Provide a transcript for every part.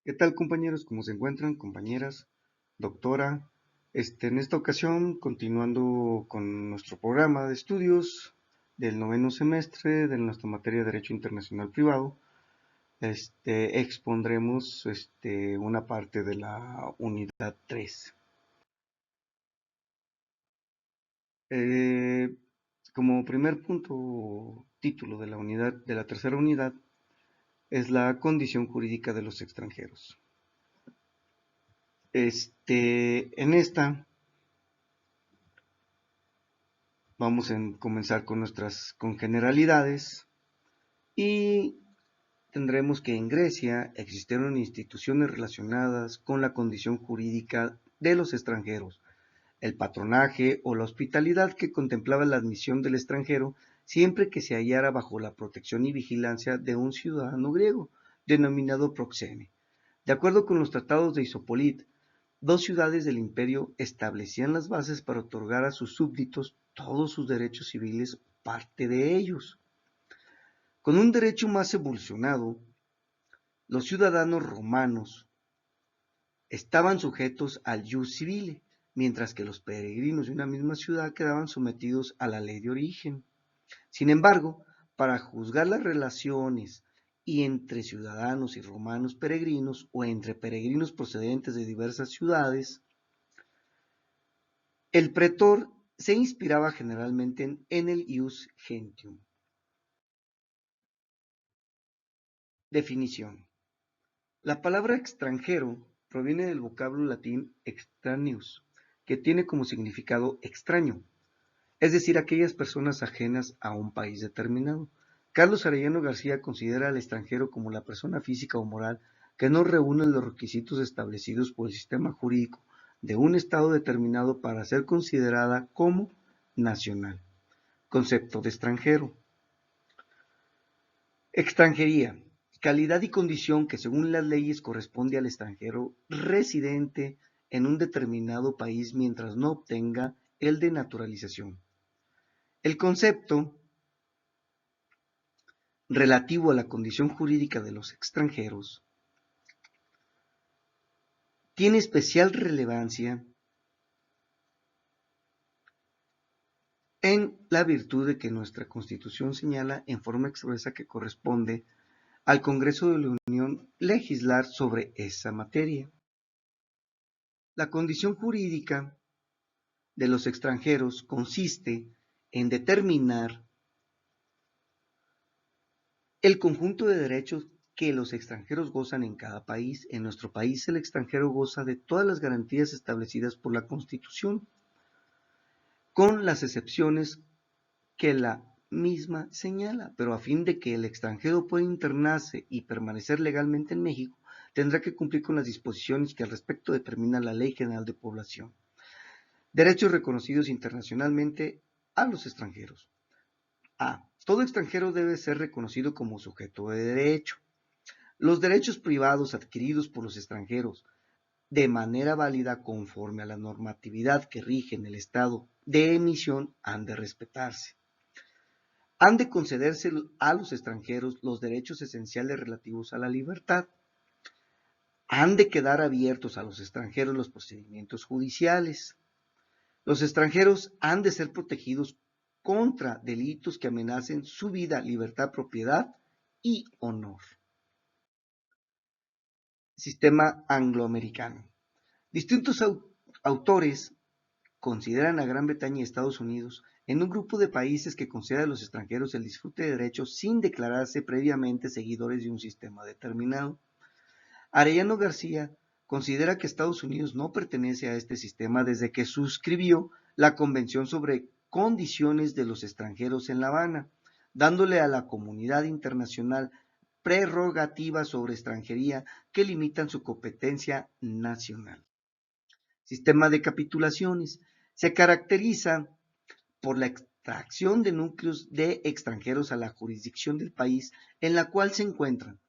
¿Qué tal, compañeros? ¿Cómo se encuentran, compañeras, doctora? En esta ocasión, continuando con nuestro programa de estudios del noveno semestre de nuestra materia de Derecho Internacional Privado, expondremos una parte de la unidad 3. Eh, Como primer punto, título de la unidad, de la tercera unidad, es la condición jurídica de los extranjeros. En esta vamos a comenzar con generalidades y tendremos que en Grecia existieron instituciones relacionadas con la condición jurídica de los extranjeros, el patronaje o la hospitalidad que contemplaba la admisión del extranjero siempre que se hallara bajo la protección y vigilancia de un ciudadano griego, denominado proxene. De acuerdo con los tratados de Isopolit, dos ciudades del imperio establecían las bases para otorgar a sus súbditos todos sus derechos civiles, parte de ellos. Con un derecho más evolucionado, los ciudadanos romanos estaban sujetos al ius civile, mientras que los peregrinos de una misma ciudad quedaban sometidos a la ley de origen. Sin embargo, para juzgar las relaciones y entre ciudadanos y romanos peregrinos o entre peregrinos procedentes de diversas ciudades, el pretor se inspiraba generalmente en el ius gentium. Definición. La palabra extranjero proviene del vocablo latín extraneus, que tiene como significado extraño, es decir, aquellas personas ajenas a un país determinado. Carlos Arellano García considera al extranjero como la persona física o moral que no reúne los requisitos establecidos por el sistema jurídico de un estado determinado para ser considerada como nacional. Concepto de extranjero. Extranjería. Calidad y condición que según las leyes corresponde al extranjero residente en un determinado país mientras no obtenga el de naturalización. El concepto relativo a la condición jurídica de los extranjeros tiene especial relevancia en la virtud de que nuestra Constitución señala en forma expresa que corresponde al Congreso de la Unión legislar sobre esa materia. La condición jurídica de los extranjeros consiste en determinar el conjunto de derechos que los extranjeros gozan en cada país. En nuestro país el extranjero goza de todas las garantías establecidas por la Constitución, con las excepciones que la misma señala, pero a fin de que el extranjero pueda internarse y permanecer legalmente en México, tendrá que cumplir con las disposiciones que al respecto determina la Ley General de Población. Derechos reconocidos internacionalmente a los extranjeros. A. Todo extranjero debe ser reconocido como sujeto de derecho. Los derechos privados adquiridos por los extranjeros de manera válida conforme a la normatividad que rige en el estado de emisión han de respetarse. Han de concederse a los extranjeros los derechos esenciales relativos a la libertad. Han de quedar abiertos a los extranjeros los procedimientos judiciales. Los extranjeros han de ser protegidos contra delitos que amenacen su vida, libertad, propiedad y honor. Sistema angloamericano. Distintos autores consideran a Gran Bretaña y Estados Unidos en un grupo de países que concede a los extranjeros el disfrute de derechos sin declararse previamente seguidores de un sistema determinado. Arellano García considera que Estados Unidos no pertenece a este sistema desde que suscribió la Convención sobre Condiciones de los Extranjeros en La Habana, dándole a la comunidad internacional prerrogativas sobre extranjería que limitan su competencia nacional. Sistema de capitulaciones. Se caracteriza por la extracción de núcleos de extranjeros a la jurisdicción del país en la cual se encuentran.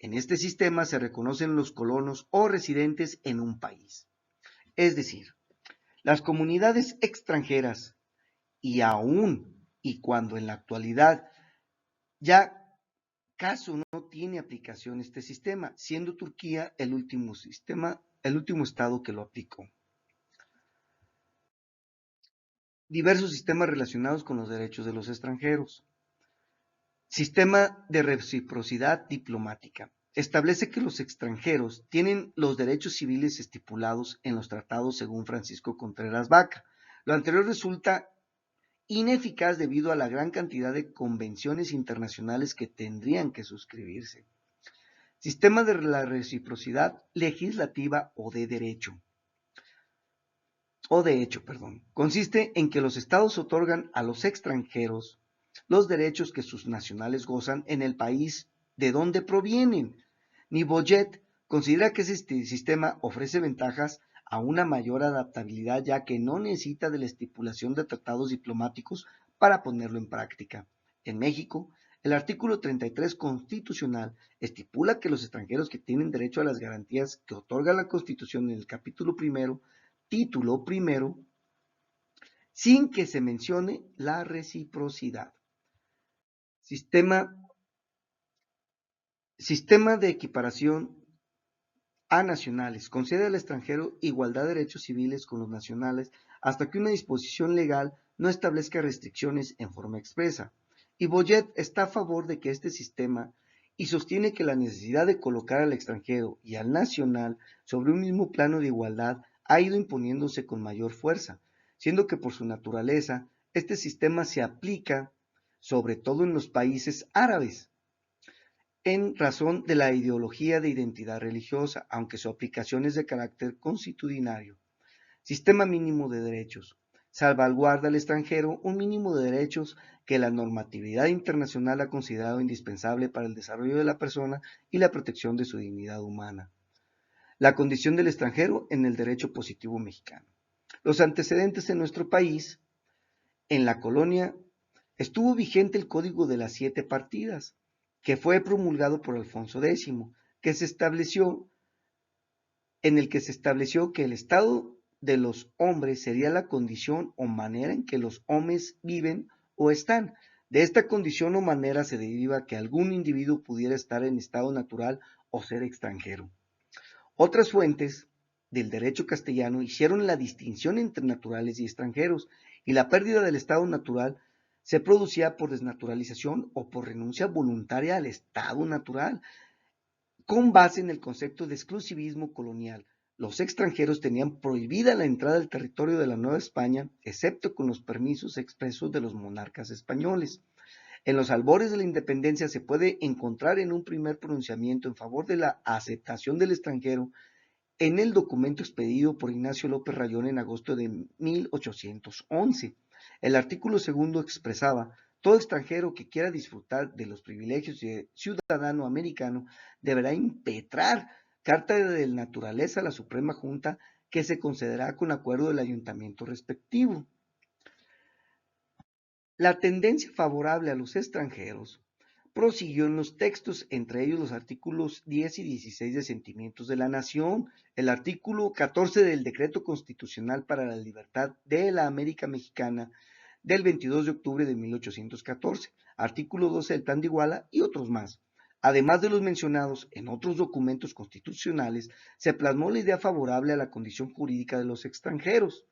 En este sistema se reconocen los colonos o residentes en un país. Es decir, las comunidades extranjeras, y aún y cuando en la actualidad ya caso no tiene aplicación este sistema, siendo Turquía el último estado que lo aplicó. Diversos sistemas relacionados con los derechos de los extranjeros. Sistema de reciprocidad diplomática. Establece que los extranjeros tienen los derechos civiles estipulados en los tratados según Francisco Contreras Vaca. Lo anterior resulta ineficaz debido a la gran cantidad de convenciones internacionales que tendrían que suscribirse. Sistema de la reciprocidad legislativa o de hecho, consiste en que los estados otorgan a los extranjeros los derechos que sus nacionales gozan en el país de donde provienen. Niboyet considera que este sistema ofrece ventajas a una mayor adaptabilidad, ya que no necesita de la estipulación de tratados diplomáticos para ponerlo en práctica. En México, el artículo 33 constitucional estipula que los extranjeros que tienen derecho a las garantías que otorga la Constitución en el capítulo primero, título primero, sin que se mencione la reciprocidad. Sistema de equiparación a nacionales. Concede al extranjero igualdad de derechos civiles con los nacionales hasta que una disposición legal no establezca restricciones en forma expresa. Y Boyet está a favor de que este sistema y sostiene que la necesidad de colocar al extranjero y al nacional sobre un mismo plano de igualdad ha ido imponiéndose con mayor fuerza, siendo que por su naturaleza este sistema se aplica sobre todo en los países árabes, en razón de la ideología de identidad religiosa, aunque su aplicación es de carácter consuetudinario. Sistema mínimo de derechos. Salvaguarda al extranjero un mínimo de derechos que la normatividad internacional ha considerado indispensable para el desarrollo de la persona y la protección de su dignidad humana. La condición del extranjero en el derecho positivo mexicano. Los antecedentes en nuestro país, en la colonia, estuvo vigente el Código de las 7 Partidas, que fue promulgado por Alfonso X, en el que se estableció que el estado de los hombres sería la condición o manera en que los hombres viven o están. De esta condición o manera se deriva que algún individuo pudiera estar en estado natural o ser extranjero. Otras fuentes del derecho castellano hicieron la distinción entre naturales y extranjeros, y la pérdida del estado natural se producía por desnaturalización o por renuncia voluntaria al estado natural, con base en el concepto de exclusivismo colonial. Los extranjeros tenían prohibida la entrada al territorio de la Nueva España, excepto con los permisos expresos de los monarcas españoles. En los albores de la independencia se puede encontrar en un primer pronunciamiento en favor de la aceptación del extranjero en el documento expedido por Ignacio López Rayón en agosto de 1811. El artículo segundo expresaba: todo extranjero que quiera disfrutar de los privilegios de ciudadano americano deberá impetrar carta de naturaleza a la Suprema Junta, que se concederá con acuerdo del ayuntamiento respectivo. La tendencia favorable a los extranjeros prosiguió en los textos, entre ellos los artículos 10 y 16 de Sentimientos de la Nación, el artículo 14 del Decreto Constitucional para la Libertad de la América Mexicana del 22 de octubre de 1814, artículo 12 del Plan de Iguala y otros más. Además de los mencionados en otros documentos constitucionales, se plasmó la idea favorable a la condición jurídica de los extranjeros.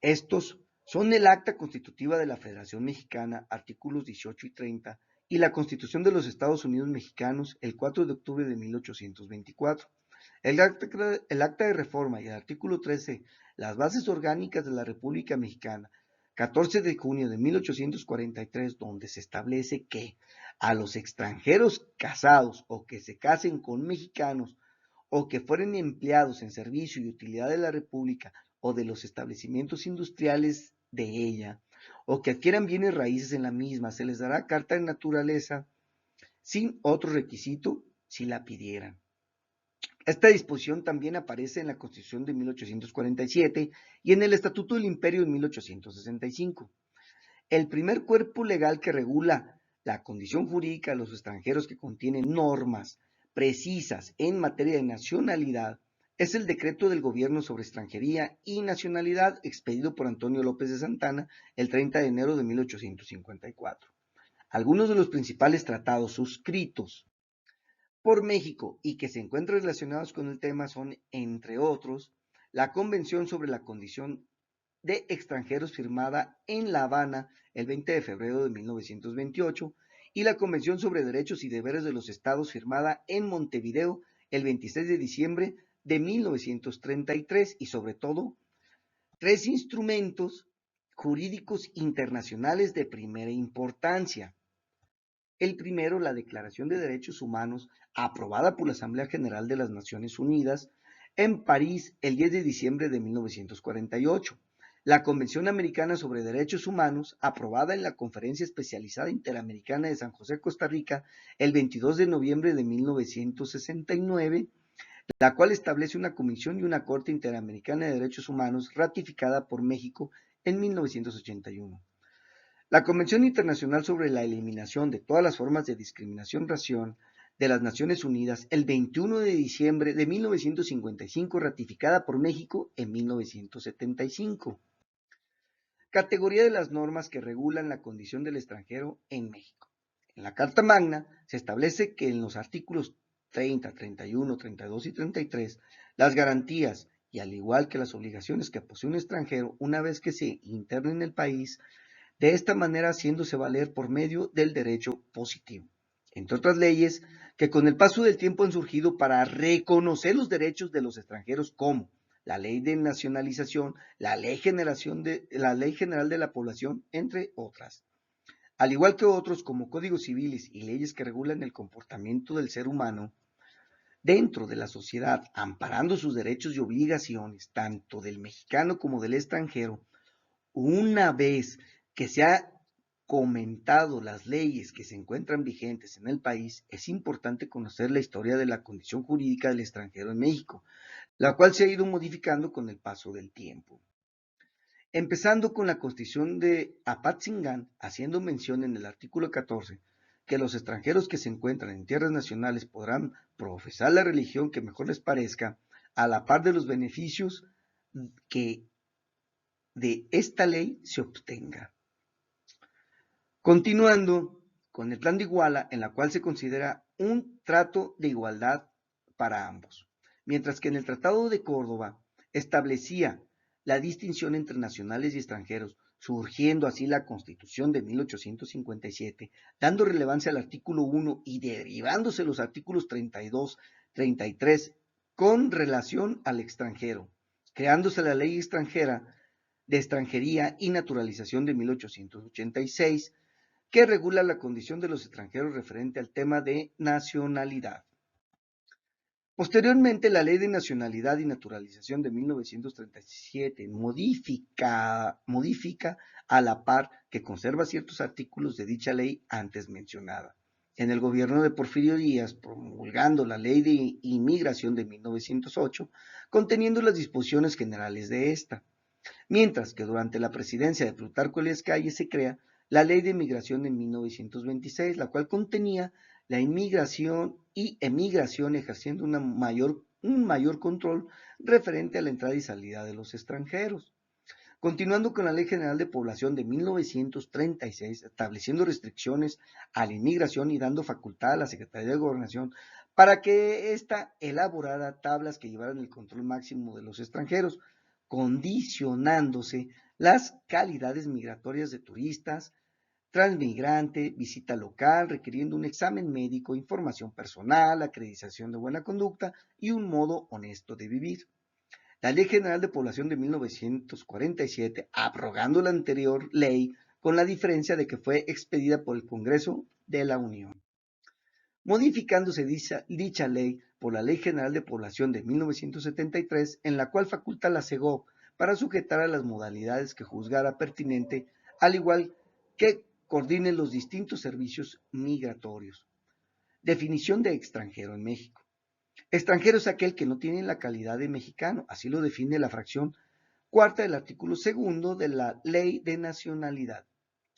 Estos son el Acta Constitutiva de la Federación Mexicana, artículos 18 y 30, y la Constitución de los Estados Unidos Mexicanos, el 4 de octubre de 1824. El acta de reforma y el artículo 13, las bases orgánicas de la República Mexicana, 14 de junio de 1843, donde se establece que a los extranjeros casados o que se casen con mexicanos o que fueren empleados en servicio y utilidad de la República o de los establecimientos industriales de ella, o que adquieran bienes raíces en la misma, se les dará carta de naturaleza sin otro requisito si la pidieran. Esta disposición también aparece en la Constitución de 1847 y en el Estatuto del Imperio de 1865. El primer cuerpo legal que regula la condición jurídica de los extranjeros, que contiene normas precisas en materia de nacionalidad, es el Decreto del Gobierno sobre Extranjería y Nacionalidad, expedido por Antonio López de Santana el 30 de enero de 1854. Algunos de los principales tratados suscritos por México y que se encuentran relacionados con el tema son, entre otros, la Convención sobre la Condición de Extranjeros firmada en La Habana el 20 de febrero de 1928 y la Convención sobre Derechos y Deberes de los Estados firmada en Montevideo el 26 de diciembre de 1933 y sobre todo tres instrumentos jurídicos internacionales de primera importancia. El primero, la Declaración de Derechos Humanos, aprobada por la Asamblea General de las Naciones Unidas en París el 10 de diciembre de 1948. La Convención Americana sobre Derechos Humanos, aprobada en la Conferencia Especializada Interamericana de San José, Costa Rica, el 22 de noviembre de 1969, la cual establece una Comisión y una Corte Interamericana de Derechos Humanos ratificada por México en 1981. La Convención Internacional sobre la Eliminación de todas las formas de discriminación racial de las Naciones Unidas el 21 de diciembre de 1955, ratificada por México en 1975. Categoría de las normas que regulan la condición del extranjero en México. En la Carta Magna se establece que en los artículos 30, 31, 32 y 33, las garantías y al igual que las obligaciones que posee un extranjero una vez que se interne en el país, de esta manera haciéndose valer por medio del derecho positivo. Entre otras leyes que con el paso del tiempo han surgido para reconocer los derechos de los extranjeros como la Ley de Nacionalización, la Ley General de la Población, entre otras. Al igual que otros como códigos civiles y leyes que regulan el comportamiento del ser humano dentro de la sociedad, amparando sus derechos y obligaciones, tanto del mexicano como del extranjero, una vez que se ha comentado las leyes que se encuentran vigentes en el país, es importante conocer la historia de la condición jurídica del extranjero en México, la cual se ha ido modificando con el paso del tiempo. Empezando con la Constitución de Apatzingán, haciendo mención en el artículo 14 que los extranjeros que se encuentran en tierras nacionales podrán profesar la religión que mejor les parezca, a la par de los beneficios que de esta ley se obtenga. Continuando con el Plan de Iguala, en la cual se considera un trato de igualdad para ambos, mientras que en el Tratado de Córdoba establecía la distinción entre nacionales y extranjeros, surgiendo así la Constitución de 1857, dando relevancia al artículo 1 y derivándose los artículos 32, 33 con relación al extranjero, creándose la Ley extranjera de Extranjería y Naturalización de 1886, que regula la condición de los extranjeros referente al tema de nacionalidad. Posteriormente, la Ley de Nacionalidad y Naturalización de 1937 modifica a la par que conserva ciertos artículos de dicha ley antes mencionada. En el gobierno de Porfirio Díaz, promulgando la Ley de Inmigración de 1908, conteniendo las disposiciones generales de esta. Mientras que durante la presidencia de Plutarco Elías Calles se crea la Ley de Migración en 1926, la cual contenía la inmigración y emigración ejerciendo un mayor control referente a la entrada y salida de los extranjeros. Continuando con la Ley General de Población de 1936, estableciendo restricciones a la inmigración y dando facultad a la Secretaría de Gobernación para que ésta elaborara tablas que llevaran el control máximo de los extranjeros, condicionándose las calidades migratorias de turistas, transmigrante, visita local, requiriendo un examen médico, información personal, acreditación de buena conducta y un modo honesto de vivir. La Ley General de Población de 1947, abrogando la anterior ley, con la diferencia de que fue expedida por el Congreso de la Unión. Modificándose dicha ley por la Ley General de Población de 1973, en la cual faculta a la SEGOV para sujetar a las modalidades que juzgara pertinente, al igual que coordine los distintos servicios migratorios. Definición de extranjero en México. Extranjero es aquel que no tiene la calidad de mexicano, así lo define la fracción cuarta del artículo segundo de la Ley de Nacionalidad.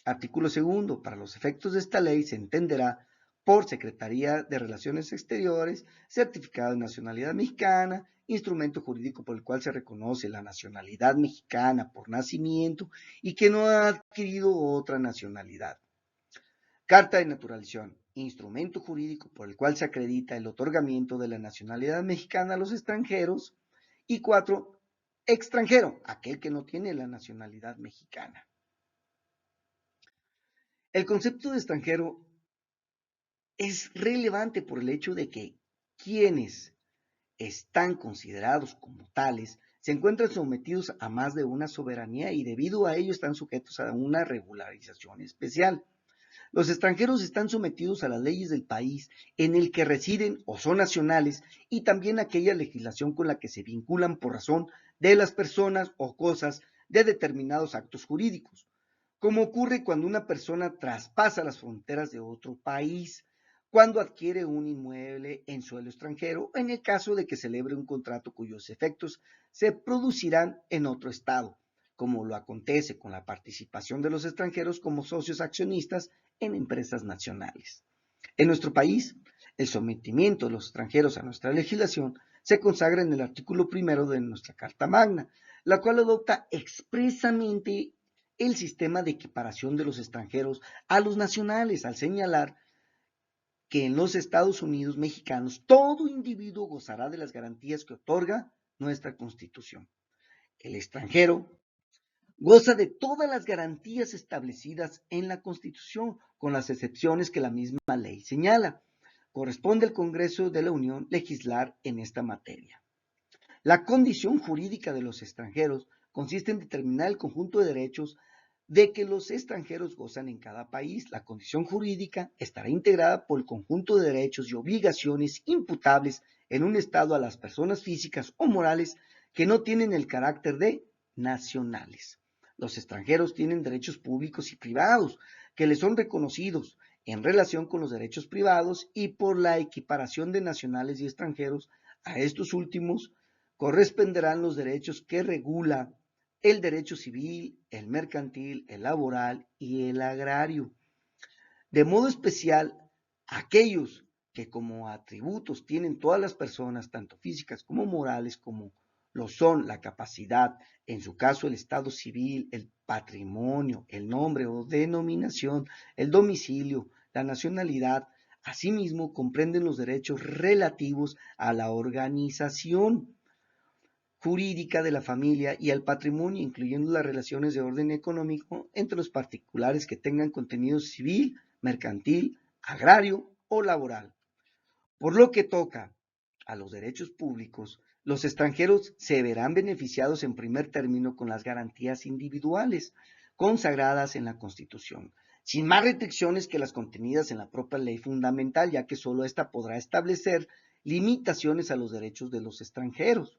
Artículo segundo. Para los efectos de esta ley se entenderá por Secretaría de Relaciones Exteriores, certificado de nacionalidad mexicana, instrumento jurídico por el cual se reconoce la nacionalidad mexicana por nacimiento y que no ha adquirido otra nacionalidad. Carta de naturalización, instrumento jurídico por el cual se acredita el otorgamiento de la nacionalidad mexicana a los extranjeros. Y 4, extranjero, aquel que no tiene la nacionalidad mexicana. El concepto de extranjero es relevante por el hecho de que quienes están considerados como tales se encuentran sometidos a más de una soberanía y debido a ello están sujetos a una regularización especial. Los extranjeros están sometidos a las leyes del país en el que residen o son nacionales y también a aquella legislación con la que se vinculan por razón de las personas o cosas de determinados actos jurídicos, como ocurre cuando una persona traspasa las fronteras de otro país, cuando adquiere un inmueble en suelo extranjero, o en el caso de que celebre un contrato cuyos efectos se producirán en otro estado, como lo acontece con la participación de los extranjeros como socios accionistas en empresas nacionales. En nuestro país, el sometimiento de los extranjeros a nuestra legislación se consagra en el artículo 1 de nuestra Carta Magna, la cual adopta expresamente el sistema de equiparación de los extranjeros a los nacionales, al señalar que en los Estados Unidos mexicanos todo individuo gozará de las garantías que otorga nuestra Constitución. El extranjero goza de todas las garantías establecidas en la Constitución, con las excepciones que la misma ley señala. Corresponde al Congreso de la Unión legislar en esta materia. La condición jurídica de los extranjeros consiste en determinar el conjunto de derechos de que los extranjeros gozan en cada país. La condición jurídica estará integrada por el conjunto de derechos y obligaciones imputables en un estado a las personas físicas o morales que no tienen el carácter de nacionales. Los extranjeros tienen derechos públicos y privados que les son reconocidos en relación con los derechos privados y por la equiparación de nacionales y extranjeros a estos últimos corresponderán los derechos que regula el derecho civil, el mercantil, el laboral y el agrario. De modo especial, aquellos que como atributos tienen todas las personas, tanto físicas como morales, como lo son la capacidad, en su caso el estado civil, el patrimonio, el nombre o denominación, el domicilio, la nacionalidad, asimismo comprenden los derechos relativos a la organización jurídica de la familia y al patrimonio, incluyendo las relaciones de orden económico entre los particulares que tengan contenido civil, mercantil, agrario o laboral. Por lo que toca a los derechos públicos, los extranjeros se verán beneficiados en primer término con las garantías individuales consagradas en la Constitución, sin más restricciones que las contenidas en la propia ley fundamental, ya que solo ésta podrá establecer limitaciones a los derechos de los extranjeros,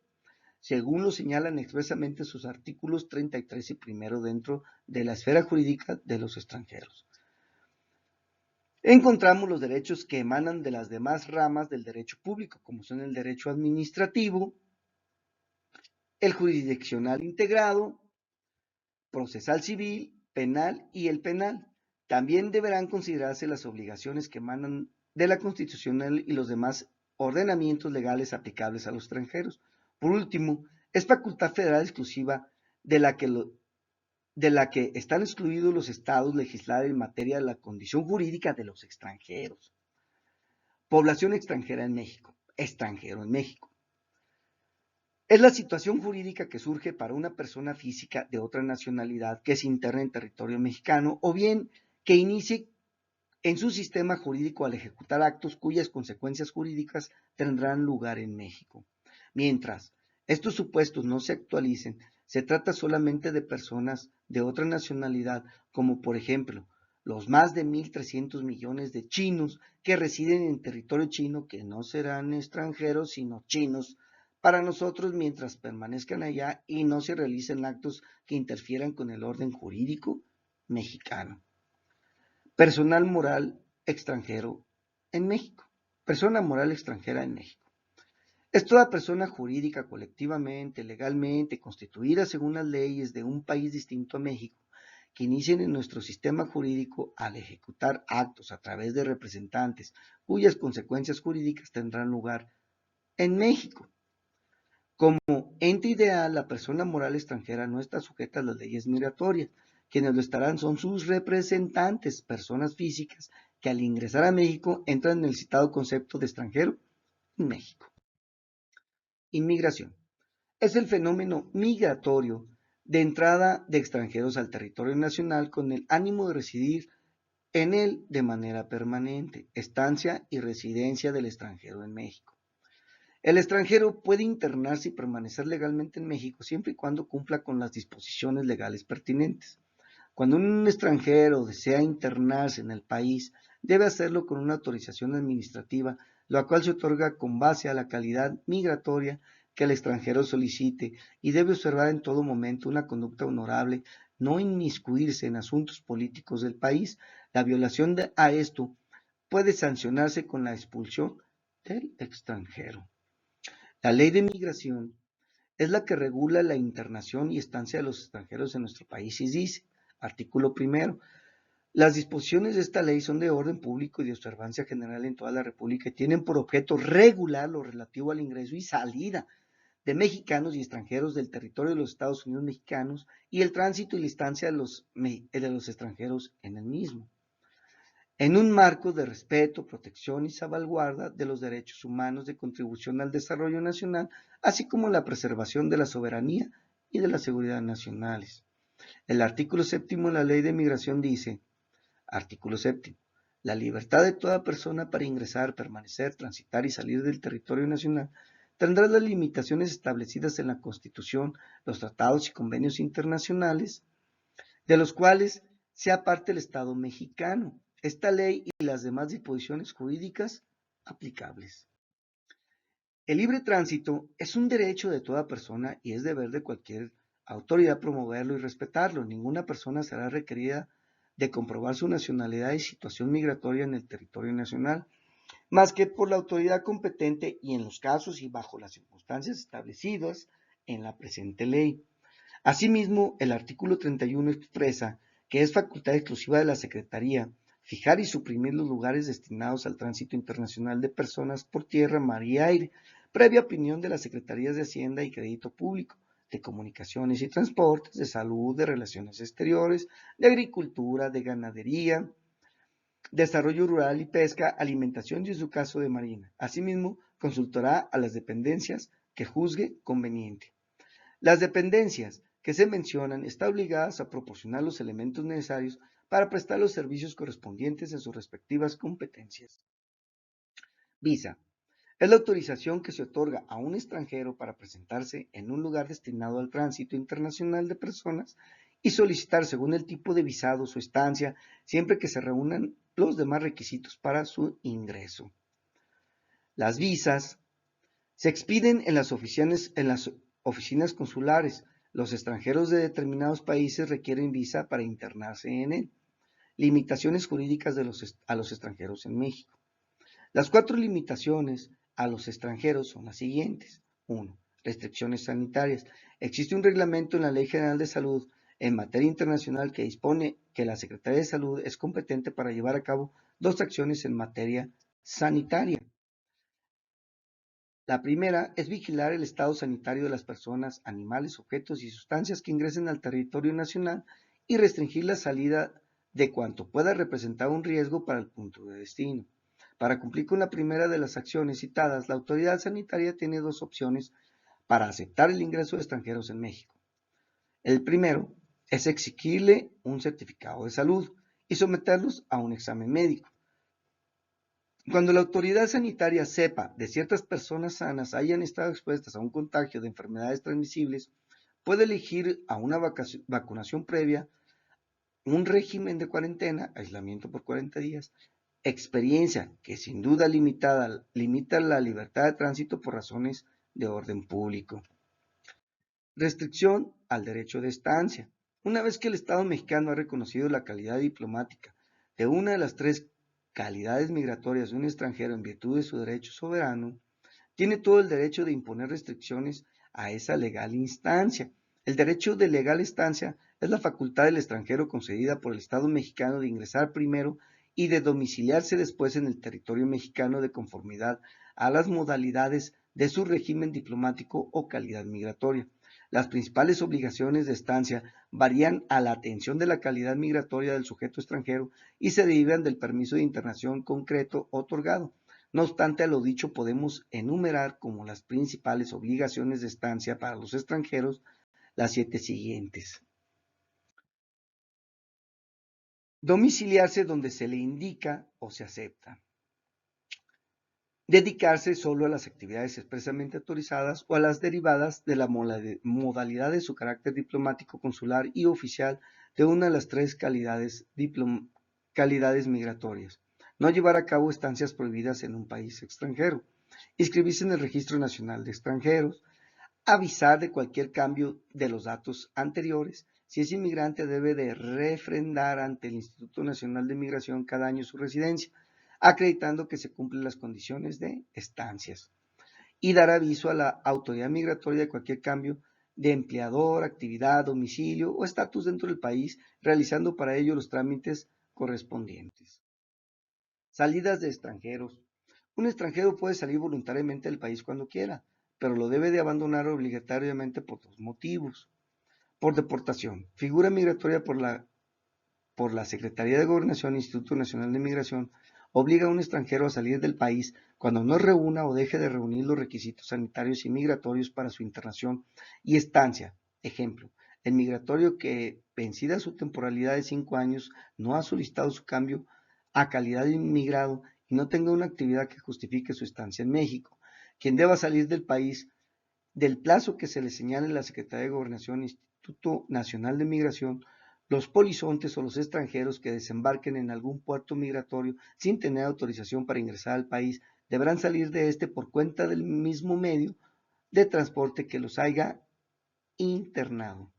según lo señalan expresamente sus artículos 33 y primero dentro de la esfera jurídica de los extranjeros. Encontramos los derechos que emanan de las demás ramas del derecho público, como son el derecho administrativo, el jurisdiccional integrado, procesal civil, penal y el penal. También deberán considerarse las obligaciones que emanan de la Constitución y los demás ordenamientos legales aplicables a los extranjeros. Por último, es facultad federal exclusiva de la que están excluidos los estados legislar en materia de la condición jurídica de los extranjeros. Población extranjera en México, extranjero en México. Es la situación jurídica que surge para una persona física de otra nacionalidad que se interna en territorio mexicano o bien que inicie en su sistema jurídico al ejecutar actos cuyas consecuencias jurídicas tendrán lugar en México. Mientras estos supuestos no se actualicen, se trata solamente de personas de otra nacionalidad, como por ejemplo los más de 1.300 millones de chinos que residen en territorio chino, que no serán extranjeros sino chinos para nosotros mientras permanezcan allá y no se realicen actos que interfieran con el orden jurídico mexicano. Personal moral extranjero en México. Persona moral extranjera en México. Es toda persona jurídica, colectivamente, legalmente, constituida según las leyes de un país distinto a México, que inicien en nuestro sistema jurídico al ejecutar actos a través de representantes cuyas consecuencias jurídicas tendrán lugar en México. Como ente ideal, la persona moral extranjera no está sujeta a las leyes migratorias, Quienes lo estarán son sus representantes, personas físicas que al ingresar a México entran en el citado concepto de extranjero en México. Inmigración. Es el fenómeno migratorio de entrada de extranjeros al territorio nacional con el ánimo de residir en él de manera permanente, estancia y residencia del extranjero en México. El extranjero puede internarse y permanecer legalmente en México siempre y cuando cumpla con las disposiciones legales pertinentes. Cuando un extranjero desea internarse en el país, debe hacerlo con una autorización administrativa, la cual se otorga con base a la calidad migratoria que el extranjero solicite y debe observar en todo momento una conducta honorable, no inmiscuirse en asuntos políticos del país. La violación a esto puede sancionarse con la expulsión del extranjero. La ley de migración es la que regula la internación y estancia de los extranjeros en nuestro país y dice, artículo primero, las disposiciones de esta ley son de orden público y de observancia general en toda la República y tienen por objeto regular lo relativo al ingreso y salida de mexicanos y extranjeros del territorio de los Estados Unidos mexicanos y el tránsito y la estancia de los extranjeros en el mismo, en un marco de respeto, protección y salvaguarda de los derechos humanos, de contribución al desarrollo nacional, así como la preservación de la soberanía y de la seguridad nacionales. El artículo séptimo de la Ley de Migración dice, artículo séptimo, la libertad de toda persona para ingresar, permanecer, transitar y salir del territorio nacional tendrá las limitaciones establecidas en la Constitución, los tratados y convenios internacionales, de los cuales sea parte el Estado mexicano, esta ley y las demás disposiciones jurídicas aplicables. El libre tránsito es un derecho de toda persona y es deber de cualquier autoridad promoverlo y respetarlo. Ninguna persona será requerida de comprobar su nacionalidad y situación migratoria en el territorio nacional, más que por la autoridad competente y en los casos y bajo las circunstancias establecidas en la presente ley. Asimismo, el artículo 31 expresa que es facultad exclusiva de la Secretaría fijar y suprimir los lugares destinados al tránsito internacional de personas por tierra, mar y aire, previa opinión de las Secretarías de Hacienda y Crédito Público, de Comunicaciones y Transportes, de Salud, de Relaciones Exteriores, de Agricultura, de Ganadería, Desarrollo Rural y Pesca, Alimentación y en su caso de Marina. Asimismo, consultará a las dependencias que juzgue conveniente. Las dependencias que se mencionan están obligadas a proporcionar los elementos necesarios para prestar los servicios correspondientes en sus respectivas competencias. Visa. Es la autorización que se otorga a un extranjero para presentarse en un lugar destinado al tránsito internacional de personas y solicitar según el tipo de visado su estancia, siempre que se reúnan los demás requisitos para su ingreso. Las visas se expiden en las oficinas consulares. Los extranjeros de determinados países requieren visa para internarse en él. Limitaciones jurídicas a los extranjeros en México. Las 4 limitaciones a los extranjeros son las siguientes. 1. Restricciones sanitarias. Existe un reglamento en la Ley General de Salud en materia internacional que dispone que la Secretaría de Salud es competente para llevar a cabo 2 acciones en materia sanitaria. La primera es vigilar el estado sanitario de las personas, animales, objetos y sustancias que ingresen al territorio nacional y restringir la salida de cuanto pueda representar un riesgo para el punto de destino. Para cumplir con la primera de las acciones citadas, la autoridad sanitaria tiene 2 opciones para aceptar el ingreso de extranjeros en México. El primero es exigirle un certificado de salud y someterlos a un examen médico. Cuando la autoridad sanitaria sepa de ciertas personas sanas hayan estado expuestas a un contagio de enfermedades transmisibles, puede elegir a una vacunación previa, un régimen de cuarentena, aislamiento por 40 días, experiencia que sin duda limita la libertad de tránsito por razones de orden público. Restricción al derecho de estancia. Una vez que el Estado mexicano ha reconocido la calidad diplomática de una de las 3 calidades migratorias de un extranjero en virtud de su derecho soberano, tiene todo el derecho de imponer restricciones a esa legal instancia. El derecho de legal estancia es la facultad del extranjero concedida por el Estado mexicano de ingresar primero y de domiciliarse después en el territorio mexicano de conformidad a las modalidades de su régimen diplomático o calidad migratoria. Las principales obligaciones de estancia varían a la atención de la calidad migratoria del sujeto extranjero y se derivan del permiso de internación concreto otorgado. No obstante, a lo dicho podemos enumerar como las principales obligaciones de estancia para los extranjeros las 7 siguientes. Domiciliarse donde se le indica o se acepta. Dedicarse solo a las actividades expresamente autorizadas o a las derivadas de la modalidad de su carácter diplomático, consular y oficial de una de las 3 calidades migratorias. No llevar a cabo estancias prohibidas en un país extranjero. Inscribirse en el Registro Nacional de Extranjeros. Avisar de cualquier cambio de los datos anteriores. Si es inmigrante, debe de refrendar ante el Instituto Nacional de Migración cada año su residencia, acreditando que se cumplen las condiciones de estancias. Y dar aviso a la autoridad migratoria de cualquier cambio de empleador, actividad, domicilio o estatus dentro del país, realizando para ello los trámites correspondientes. Salidas de extranjeros. Un extranjero puede salir voluntariamente del país cuando quiera, pero lo debe de abandonar obligatoriamente por 2 motivos. Por deportación, figura migratoria por la Secretaría de Gobernación e Instituto Nacional de Migración, obliga a un extranjero a salir del país cuando no reúna o deje de reunir los requisitos sanitarios y migratorios para su internación y estancia. Ejemplo, el migratorio que, vencida su temporalidad de 5 años, no ha solicitado su cambio a calidad de inmigrado y no tenga una actividad que justifique su estancia en México. Quien deba salir del país del plazo que se le señale en la Secretaría de Gobernación e Instituto Nacional de Migración, los polizontes o los extranjeros que desembarquen en algún puerto migratorio sin tener autorización para ingresar al país deberán salir de este por cuenta del mismo medio de transporte que los haya internado.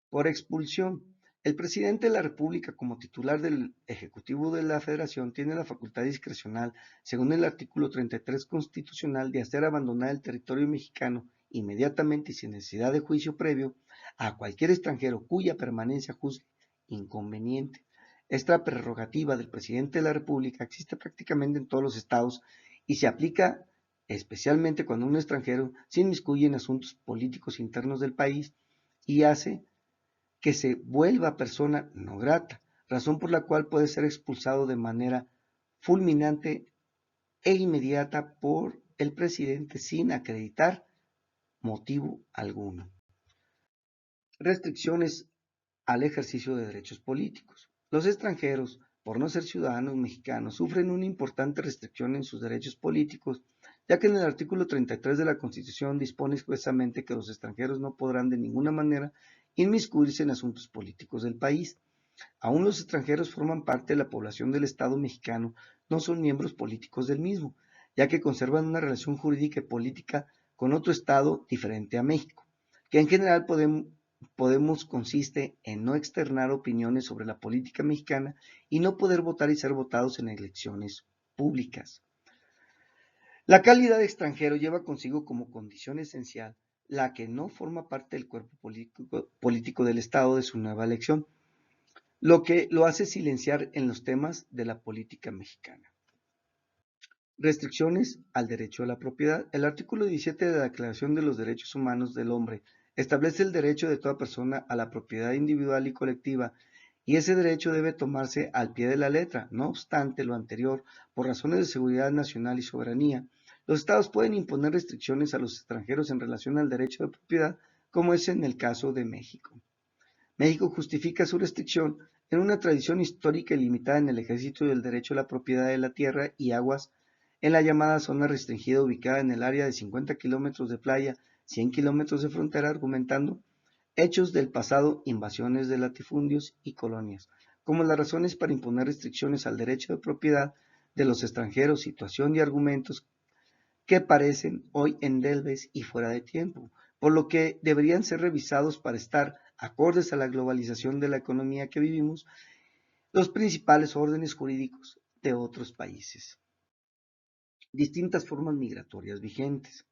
Por expulsión. El presidente de la República, como titular del Ejecutivo de la Federación, tiene la facultad discrecional, según el artículo 33 constitucional, de hacer abandonar el territorio mexicano inmediatamente y sin necesidad de juicio previo a cualquier extranjero cuya permanencia juzgue inconveniente. Esta prerrogativa del presidente de la República existe prácticamente en todos los estados y se aplica especialmente cuando un extranjero se inmiscuye en asuntos políticos internos del país y hace que se vuelva persona no grata, razón por la cual puede ser expulsado de manera fulminante e inmediata por el presidente sin acreditar motivo alguno. Restricciones al ejercicio de derechos políticos. Los extranjeros, por no ser ciudadanos mexicanos, sufren una importante restricción en sus derechos políticos, ya que en el artículo 33 de la Constitución dispone expresamente que los extranjeros no podrán de ninguna manera inmiscuirse en asuntos políticos del país. Aún los extranjeros forman parte de la población del Estado mexicano, no son miembros políticos del mismo, ya que conservan una relación jurídica y política con otro Estado diferente a México, que en general podemos consiste en no externar opiniones sobre la política mexicana y no poder votar y ser votados en elecciones públicas. La calidad de extranjero lleva consigo como condición esencial la que no forma parte del cuerpo político del Estado de su nueva elección, lo que lo hace silenciar en los temas de la política mexicana. Restricciones al derecho a la propiedad. El artículo 17 de la Declaración de los Derechos Humanos del Hombre establece el derecho de toda persona a la propiedad individual y colectiva, y ese derecho debe tomarse al pie de la letra. No obstante lo anterior, por razones de seguridad nacional y soberanía, los estados pueden imponer restricciones a los extranjeros en relación al derecho de propiedad, como es en el caso de México. México justifica su restricción en una tradición histórica y limitada en el ejercicio del derecho a la propiedad de la tierra y aguas en la llamada zona restringida ubicada en el área de 50 kilómetros de playa, 100 kilómetros de frontera, argumentando hechos del pasado, invasiones de latifundios y colonias, como las razones para imponer restricciones al derecho de propiedad de los extranjeros, situación y argumentos que parecen hoy endebles y fuera de tiempo, por lo que deberían ser revisados para estar acordes a la globalización de la economía que vivimos, los principales órdenes jurídicos de otros países. Distintas formas migratorias vigentes.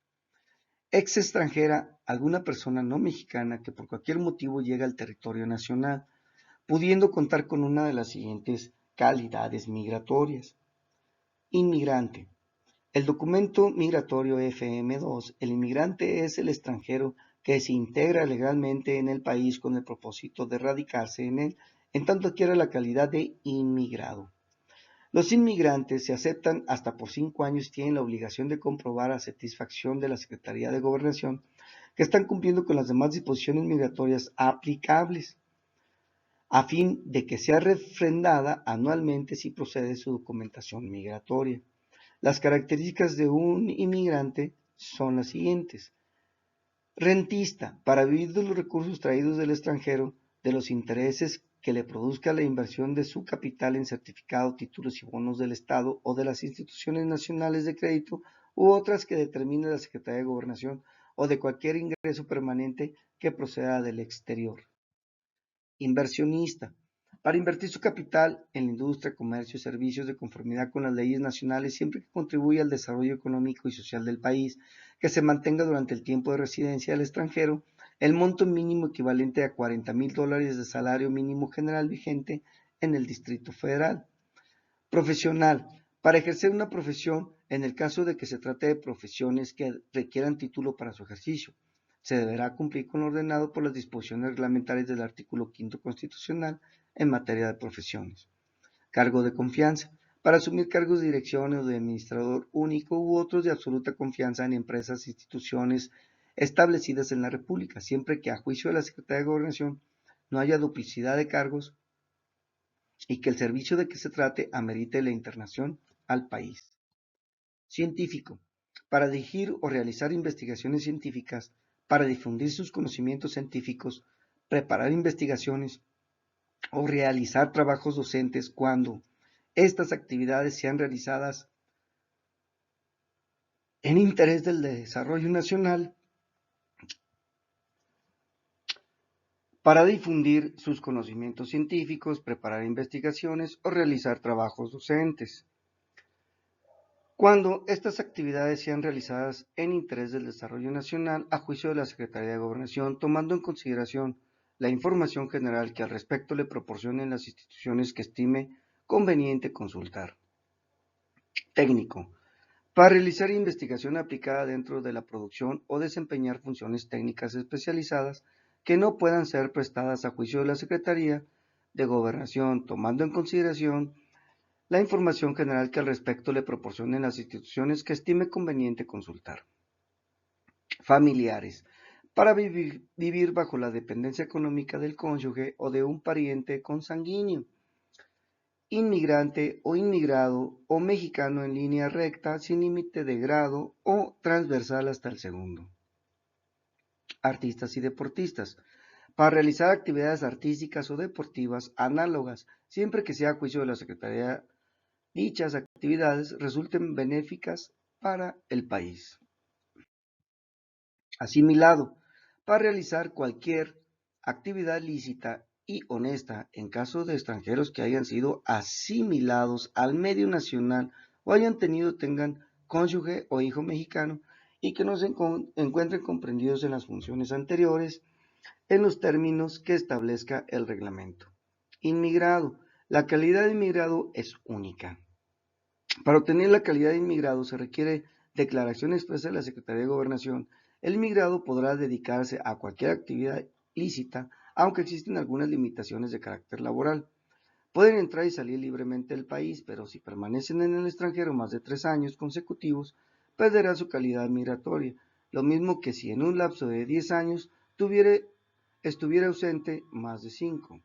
Ex extranjera, alguna persona no mexicana que por cualquier motivo llega al territorio nacional, pudiendo contar con una de las siguientes calidades migratorias. Inmigrante. El documento migratorio FM2, el inmigrante es el extranjero que se integra legalmente en el país con el propósito de radicarse en él, en tanto adquiera la calidad de inmigrado. Los inmigrantes se aceptan hasta por 5 años y tienen la obligación de comprobar a satisfacción de la Secretaría de Gobernación que están cumpliendo con las demás disposiciones migratorias aplicables, a fin de que sea refrendada anualmente si procede su documentación migratoria. Las características de un inmigrante son las siguientes. Rentista, para vivir de los recursos traídos del extranjero, de los intereses que le produzca la inversión de su capital en certificado, títulos y bonos del Estado o de las instituciones nacionales de crédito u otras que determine la Secretaría de Gobernación o de cualquier ingreso permanente que proceda del exterior. Inversionista, para invertir su capital en la industria, comercio y servicios de conformidad con las leyes nacionales siempre que contribuya al desarrollo económico y social del país, que se mantenga durante el tiempo de residencia del extranjero el monto mínimo equivalente a $40,000 de salario mínimo general vigente en el Distrito Federal. Profesional, para ejercer una profesión en el caso de que se trate de profesiones que requieran título para su ejercicio. Se deberá cumplir con lo ordenado por las disposiciones reglamentarias del artículo 5 constitucional en materia de profesiones. Cargo de confianza, para asumir cargos de dirección o de administrador único u otros de absoluta confianza en empresas e instituciones establecidas en la República, siempre que a juicio de la Secretaría de Gobernación no haya duplicidad de cargos y que el servicio de que se trate amerite la internación al país. Científico, para dirigir o realizar investigaciones científicas, para difundir sus conocimientos científicos, preparar investigaciones o realizar trabajos docentes cuando estas actividades sean realizadas en interés del desarrollo nacional, para difundir sus conocimientos científicos, preparar investigaciones o realizar trabajos docentes. Cuando estas actividades sean realizadas en interés del desarrollo nacional a juicio de la Secretaría de Gobernación, tomando en consideración la información general que al respecto le proporcionen las instituciones que estime conveniente consultar. Técnico, para realizar investigación aplicada dentro de la producción o desempeñar funciones técnicas especializadas que no puedan ser prestadas a juicio de la Secretaría de Gobernación, tomando en consideración la información general que al respecto le proporcionen las instituciones que estime conveniente consultar. Familiares, para vivir bajo la dependencia económica del cónyuge o de un pariente consanguíneo. Inmigrante o inmigrado o mexicano en línea recta sin límite de grado o transversal hasta el segundo. Artistas y deportistas, para realizar actividades artísticas o deportivas análogas, siempre que sea a juicio de la Secretaría dichas actividades resulten benéficas para el país. Asimilado, para realizar cualquier actividad lícita y honesta en caso de extranjeros que hayan sido asimilados al medio nacional o tengan cónyuge o hijo mexicano y que no se encuentren comprendidos en las funciones anteriores en los términos que establezca el reglamento. Inmigrado, la calidad de inmigrado es única. Para obtener la calidad de inmigrado se requiere declaración expresa de la Secretaría de Gobernación. El inmigrado podrá dedicarse a cualquier actividad lícita, aunque existen algunas limitaciones de carácter laboral. Pueden entrar y salir libremente del país, pero si permanecen en el extranjero más de 3 años consecutivos, perderá su calidad migratoria, lo mismo que si en un lapso de 10 años estuviera ausente más de 5.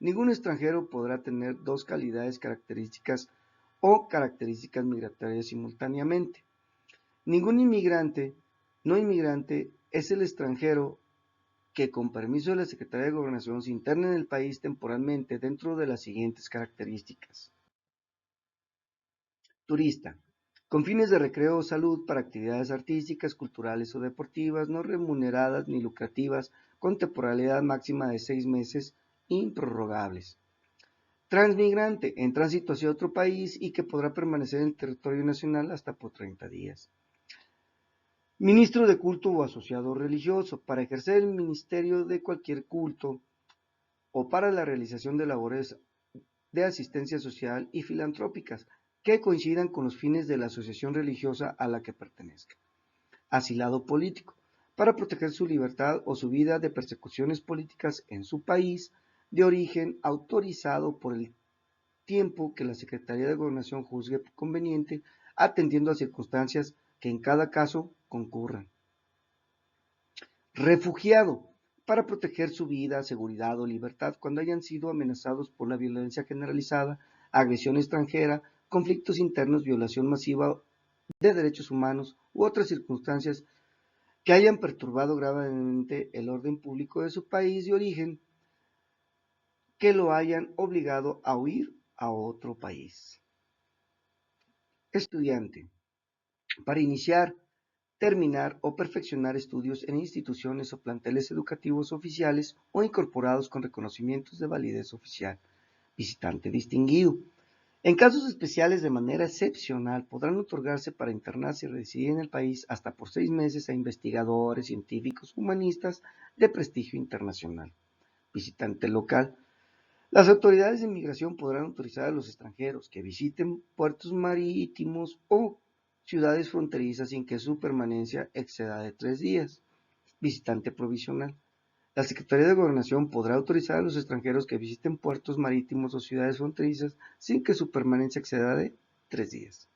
Ningún extranjero podrá tener dos calidades características o características migratorias simultáneamente. Ningún inmigrante, no inmigrante, es el extranjero que con permiso de la Secretaría de Gobernación se interne en el país temporalmente dentro de las siguientes características. Turista, con fines de recreo o salud para actividades artísticas, culturales o deportivas, no remuneradas ni lucrativas, con temporalidad máxima de 6 meses, improrrogables. Transmigrante, en tránsito hacia otro país y que podrá permanecer en el territorio nacional hasta por 30 días. Ministro de culto o asociado religioso, para ejercer el ministerio de cualquier culto o para la realización de labores de asistencia social y filantrópicas, que coincidan con los fines de la asociación religiosa a la que pertenezca. Asilado político, para proteger su libertad o su vida de persecuciones políticas en su país de origen, autorizado por el tiempo que la Secretaría de Gobernación juzgue conveniente, atendiendo a circunstancias que en cada caso concurran. Refugiado, para proteger su vida, seguridad o libertad cuando hayan sido amenazados por la violencia generalizada, agresión extranjera, conflictos internos, violación masiva de derechos humanos u otras circunstancias que hayan perturbado gravemente el orden público de su país de origen, que lo hayan obligado a huir a otro país. Estudiante, para iniciar, terminar o perfeccionar estudios en instituciones o planteles educativos oficiales o incorporados con reconocimientos de validez oficial. Visitante distinguido. En casos especiales, de manera excepcional, podrán otorgarse para internarse y residir en el país hasta por 6 meses a investigadores, científicos, humanistas de prestigio internacional. Visitante local. Las autoridades de inmigración podrán autorizar a los extranjeros que visiten puertos marítimos o ciudades fronterizas sin que su permanencia exceda de 3 días. Visitante provisional. La Secretaría de Gobernación podrá autorizar a los extranjeros que visiten puertos marítimos o ciudades fronterizas sin que su permanencia exceda de 3 días.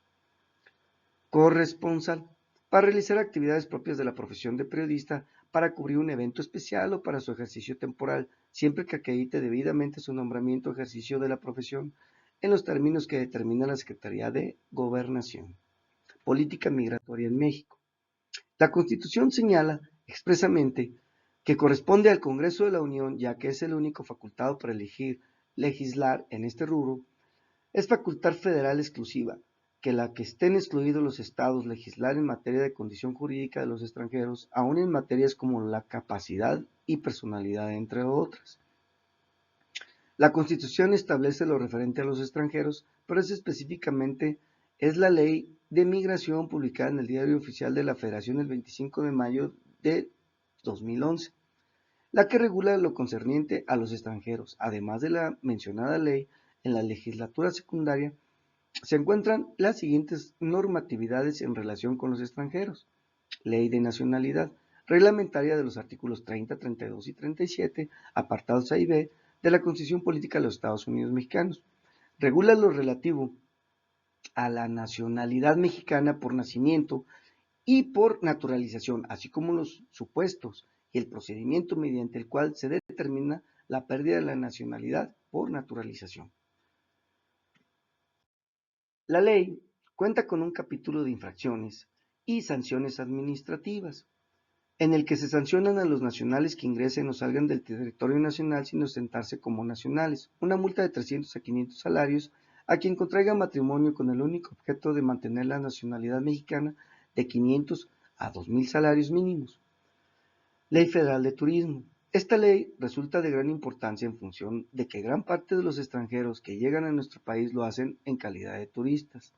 Corresponsal, para realizar actividades propias de la profesión de periodista, para cubrir un evento especial o para su ejercicio temporal, siempre que acredite debidamente su nombramiento o ejercicio de la profesión en los términos que determina la Secretaría de Gobernación. Política migratoria en México. La Constitución señala expresamente que corresponde al Congreso de la Unión, ya que es el único facultado para elegir, legislar en este rubro, es facultad federal exclusiva, que la que estén excluidos los estados legislar en materia de condición jurídica de los extranjeros, aun en materias como la capacidad y personalidad, entre otras. La Constitución establece lo referente a los extranjeros, pero específicamente es la Ley de Migración publicada en el Diario Oficial de la Federación el 25 de mayo de 2011, la que regula lo concerniente a los extranjeros. Además de la mencionada ley, en la legislatura secundaria se encuentran las siguientes normatividades en relación con los extranjeros. Ley de Nacionalidad, reglamentaria de los artículos 30, 32 y 37, apartados A y B, de la Constitución Política de los Estados Unidos Mexicanos. Regula lo relativo a la nacionalidad mexicana por nacimiento y por naturalización, así como los supuestos y el procedimiento mediante el cual se determina la pérdida de la nacionalidad por naturalización. La ley cuenta con un capítulo de infracciones y sanciones administrativas, en el que se sancionan a los nacionales que ingresen o salgan del territorio nacional sin ostentarse como nacionales, una multa de 300 a 500 salarios a quien contraiga matrimonio con el único objeto de mantener la nacionalidad mexicana, de 500 a 2,000 salarios mínimos. Ley Federal de Turismo. Esta ley resulta de gran importancia en función de que gran parte de los extranjeros que llegan a nuestro país lo hacen en calidad de turistas.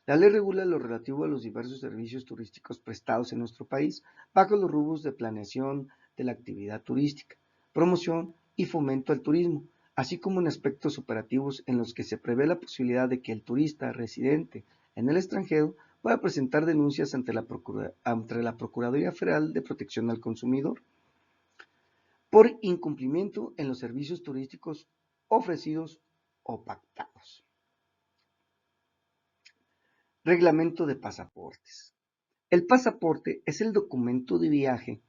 La ley regula lo relativo a los diversos servicios turísticos prestados en nuestro país, bajo los rubros de planeación de la actividad turística, promoción y fomento al turismo, así como en aspectos operativos en los que se prevé la posibilidad de que el turista residente en el extranjero pueda presentar denuncias ante la Procuraduría Federal de Protección al Consumidor por incumplimiento en los servicios turísticos ofrecidos o pactados. Reglamento de pasaportes. El pasaporte es el documento de viaje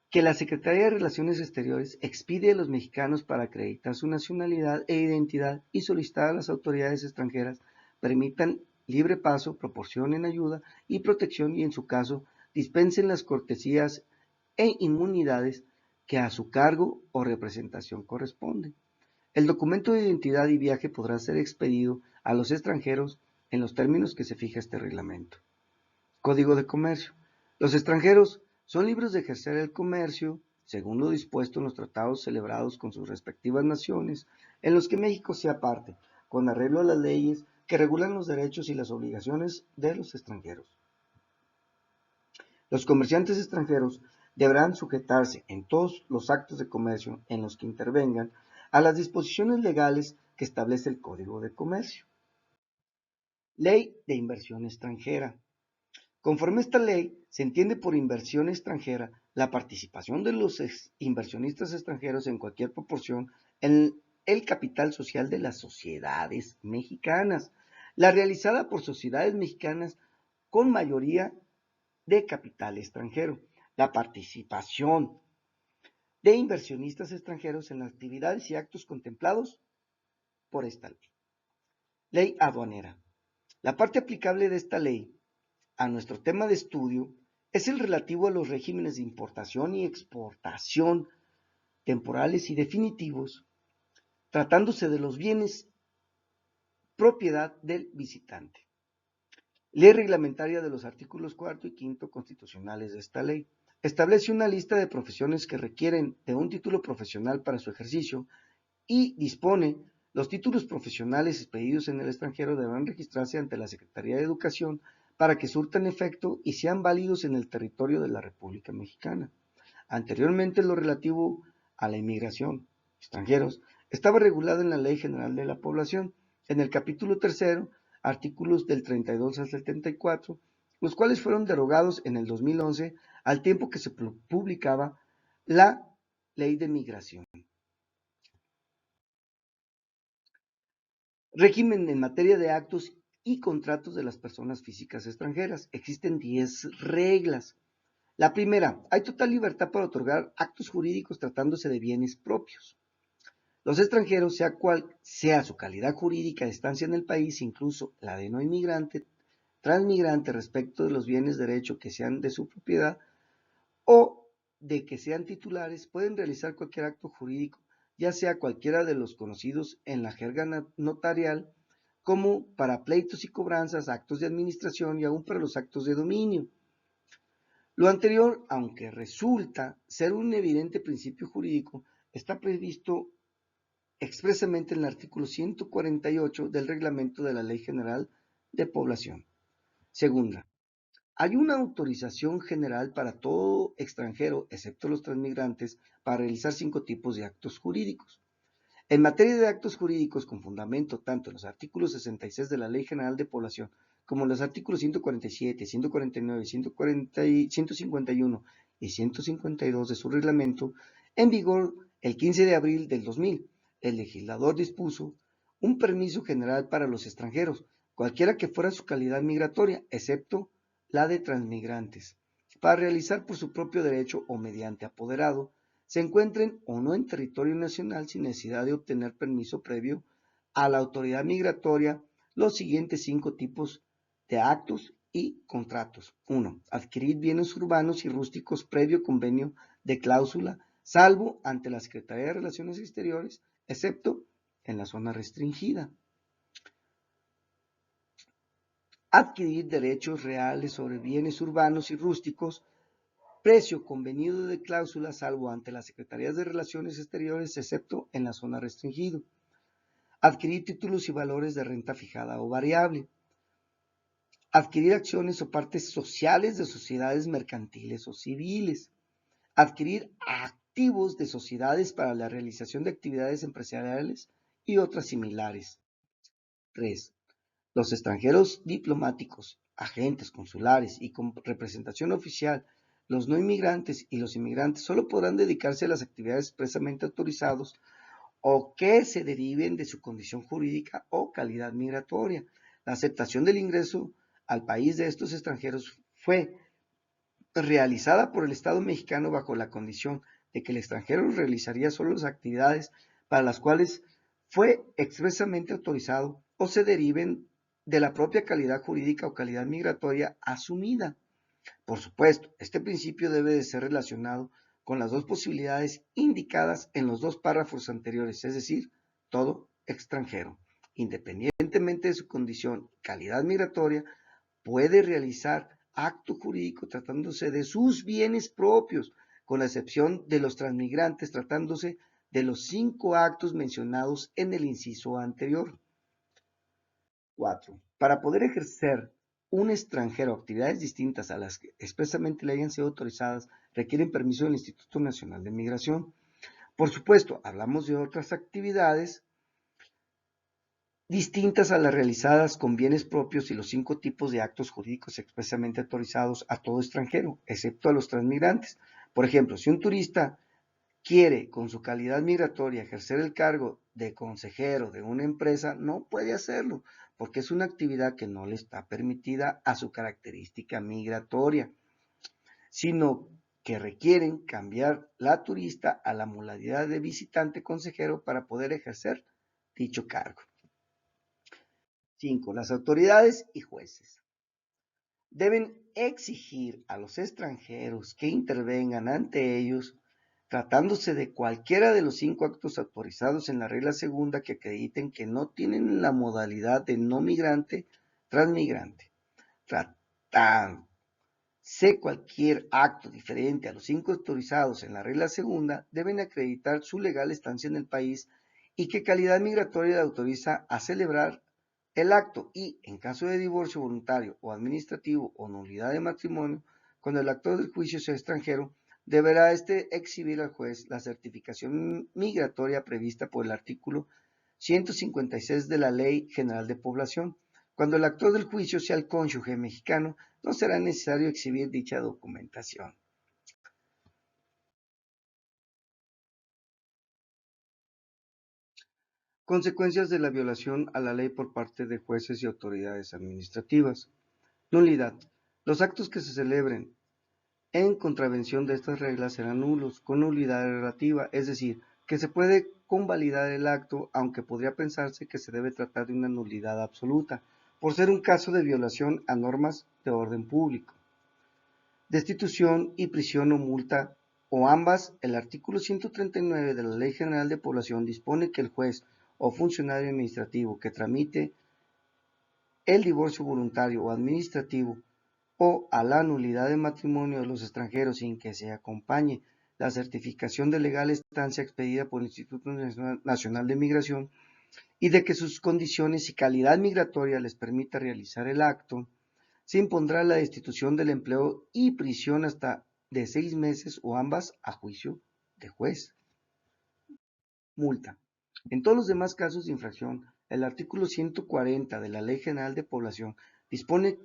que la Secretaría de Relaciones Exteriores expide a los mexicanos para acreditar su nacionalidad e identidad y solicitar a las autoridades extranjeras permitan libre paso, proporcionen ayuda y protección y, en su caso, dispensen las cortesías e inmunidades que a su cargo o representación corresponden. El documento de identidad y viaje podrá ser expedido a los extranjeros en los términos que se fija este reglamento. Código de Comercio. Los extranjeros son libres de ejercer el comercio según lo dispuesto en los tratados celebrados con sus respectivas naciones, en los que México sea parte, con arreglo a las leyes que regulan los derechos y las obligaciones de los extranjeros. Los comerciantes extranjeros deberán sujetarse en todos los actos de comercio en los que intervengan a las disposiciones legales que establece el Código de Comercio. Ley de inversión extranjera. Conforme esta ley, se entiende por inversión extranjera la participación de los inversionistas extranjeros en cualquier proporción en el capital social de las sociedades mexicanas, la realizada por sociedades mexicanas con mayoría de capital extranjero, la participación de inversionistas extranjeros en las actividades y actos contemplados por esta ley. Ley aduanera. La parte aplicable de esta ley a nuestro tema de estudio es el relativo a los regímenes de importación y exportación temporales y definitivos, tratándose de los bienes propiedad del visitante. Ley reglamentaria de los artículos 4 y 5 constitucionales de esta ley. Establece una lista de profesiones que requieren de un título profesional para su ejercicio y dispone los títulos profesionales expedidos en el extranjero deberán registrarse ante la Secretaría de Educación para que surtan efecto y sean válidos en el territorio de la República Mexicana. Anteriormente, lo relativo a la inmigración, extranjeros, estaba regulado en la Ley General de la Población, en el capítulo tercero, artículos del 32 al 74, los cuales fueron derogados en el 2011 al tiempo que se publicaba la Ley de Migración. Régimen en materia de actos y contratos de las personas físicas extranjeras. Existen 10 reglas. La primera, hay total libertad para otorgar actos jurídicos tratándose de bienes propios. Los extranjeros, sea cual sea su calidad jurídica de estancia en el país, incluso la de no inmigrante, transmigrante respecto de los bienes de derecho que sean de su propiedad o de que sean titulares, pueden realizar cualquier acto jurídico, ya sea cualquiera de los conocidos en la jerga notarial, como para pleitos y cobranzas, actos de administración y aún para los actos de dominio. Lo anterior, aunque resulta ser un evidente principio jurídico, está previsto expresamente en el artículo 148 del Reglamento de la Ley General de Población. Segunda, hay una autorización general para todo extranjero, excepto los transmigrantes, para realizar 5 tipos de actos jurídicos. En materia de actos jurídicos con fundamento tanto en los artículos 66 de la Ley General de Población como en los artículos 147, 149, 151 y 152 de su reglamento, en vigor el 15 de abril del 2000, el legislador dispuso un permiso general para los extranjeros, cualquiera que fuera su calidad migratoria, excepto la de transmigrantes, para realizar por su propio derecho o mediante apoderado, se encuentren o no en territorio nacional sin necesidad de obtener permiso previo a la autoridad migratoria los siguientes 5 tipos de actos y contratos. 1. Adquirir bienes urbanos y rústicos previo convenio de cláusula, salvo ante la Secretaría de Relaciones Exteriores, excepto en la zona restringida. Adquirir derechos reales sobre bienes urbanos y rústicos, precio convenido de cláusula, salvo ante las Secretarías de Relaciones Exteriores, excepto en la zona restringido. Adquirir títulos y valores de renta fijada o variable. Adquirir acciones o partes sociales de sociedades mercantiles o civiles. Adquirir activos de sociedades para la realización de actividades empresariales y otras similares. 3. Los extranjeros diplomáticos, agentes consulares y con representación oficial, los no inmigrantes y los inmigrantes solo podrán dedicarse a las actividades expresamente autorizados o que se deriven de su condición jurídica o calidad migratoria. La aceptación del ingreso al país de estos extranjeros fue realizada por el Estado mexicano bajo la condición de que el extranjero realizaría solo las actividades para las cuales fue expresamente autorizado o se deriven de la propia calidad jurídica o calidad migratoria asumida. Por supuesto, este principio debe de ser relacionado con las dos posibilidades indicadas en los 2 párrafos anteriores, es decir, todo extranjero, independientemente de su condición y calidad migratoria, puede realizar acto jurídico tratándose de sus bienes propios, con la excepción de los transmigrantes tratándose de los 5 actos mencionados en el inciso anterior. 4. Para poder ejercer un extranjero actividades distintas a las que expresamente le hayan sido autorizadas, requieren permiso del Instituto Nacional de Migración. Por supuesto, hablamos de otras actividades distintas a las realizadas con bienes propios y los 5 tipos de actos jurídicos expresamente autorizados a todo extranjero, excepto a los transmigrantes. Por ejemplo, si un turista quiere, con su calidad migratoria, ejercer el cargo de consejero de una empresa, no puede hacerlo, porque es una actividad que no le está permitida a su característica migratoria, sino que requieren cambiar la turista a la modalidad de visitante consejero para poder ejercer dicho cargo. 5. Las autoridades y jueces deben exigir a los extranjeros que intervengan ante ellos, tratándose de cualquiera de los 5 actos autorizados en la regla segunda, que acrediten que no tienen la modalidad de no migrante, transmigrante. Tratándose cualquier acto diferente a los 5 autorizados en la regla segunda, deben acreditar su legal estancia en el país y qué calidad migratoria le autoriza a celebrar el acto, y en caso de divorcio voluntario o administrativo o nulidad de matrimonio, cuando el actor del juicio sea extranjero, deberá exhibir al juez la certificación migratoria prevista por el artículo 156 de la Ley General de Población. Cuando el actor del juicio sea el cónyuge mexicano, no será necesario exhibir dicha documentación. Consecuencias de la violación a la ley por parte de jueces y autoridades administrativas. Nulidad. Los actos que se celebren en contravención de estas reglas serán nulos, con nulidad relativa, es decir, que se puede convalidar el acto, aunque podría pensarse que se debe tratar de una nulidad absoluta, por ser un caso de violación a normas de orden público. Destitución y prisión o multa, o ambas. El artículo 139 de la Ley General de Población dispone que el juez o funcionario administrativo que tramite el divorcio voluntario o administrativo o a la nulidad de matrimonio de los extranjeros sin que se acompañe la certificación de legal estancia expedida por el Instituto Nacional de Migración y de que sus condiciones y calidad migratoria les permita realizar el acto, se impondrá la destitución del empleo y prisión hasta de 6 meses o ambas a juicio de juez. Multa. En todos los demás casos de infracción, el artículo 140 de la Ley General de Población dispone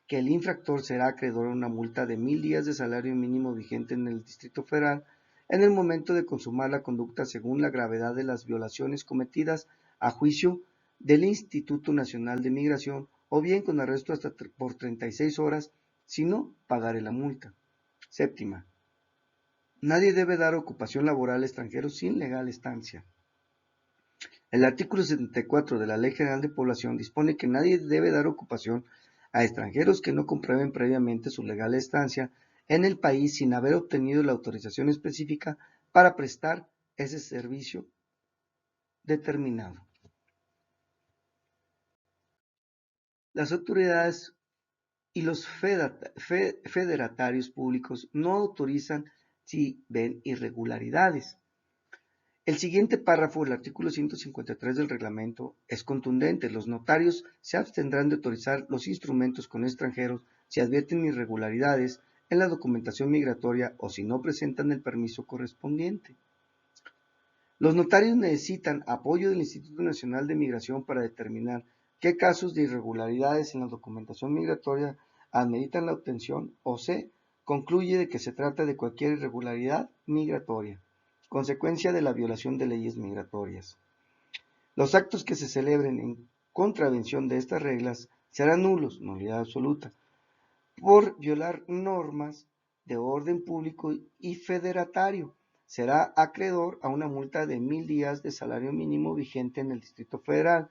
que el infractor será acreedor a una multa de 1,000 días de salario mínimo vigente en el Distrito Federal en el momento de consumar la conducta según la gravedad de las violaciones cometidas a juicio del Instituto Nacional de Migración, o bien con arresto hasta por 36 horas, si no pagare la multa. Séptima. Nadie debe dar ocupación laboral a extranjeros sin legal estancia. El artículo 74 de la Ley General de Población dispone que nadie debe dar ocupación a extranjeros que no comprueben previamente su legal estancia en el país sin haber obtenido la autorización específica para prestar ese servicio determinado. Las autoridades y los federatarios públicos no autorizan si ven irregularidades. El siguiente párrafo del artículo 153 del reglamento es contundente. Los notarios se abstendrán de autorizar los instrumentos con extranjeros si advierten irregularidades en la documentación migratoria o si no presentan el permiso correspondiente. Los notarios necesitan apoyo del Instituto Nacional de Migración para determinar qué casos de irregularidades en la documentación migratoria ameritan la obtención o se concluye de que se trata de cualquier irregularidad migratoria, consecuencia de la violación de leyes migratorias. Los actos que se celebren en contravención de estas reglas serán nulos, nulidad absoluta, por violar normas de orden público y federatario. Será acreedor a una multa de 1,000 días de salario mínimo vigente en el Distrito Federal,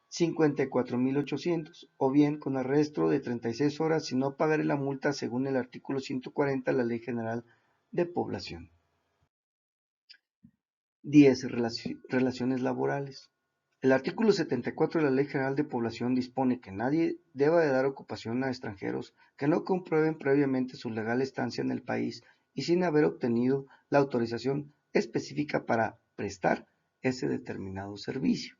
54,800, o bien con arresto de 36 horas si no pagare la multa según el artículo 140 de la Ley General de Población. 10. Relaciones laborales. El artículo 74 de la Ley General de Población dispone que nadie deba de dar ocupación a extranjeros que no comprueben previamente su legal estancia en el país y sin haber obtenido la autorización específica para prestar ese determinado servicio.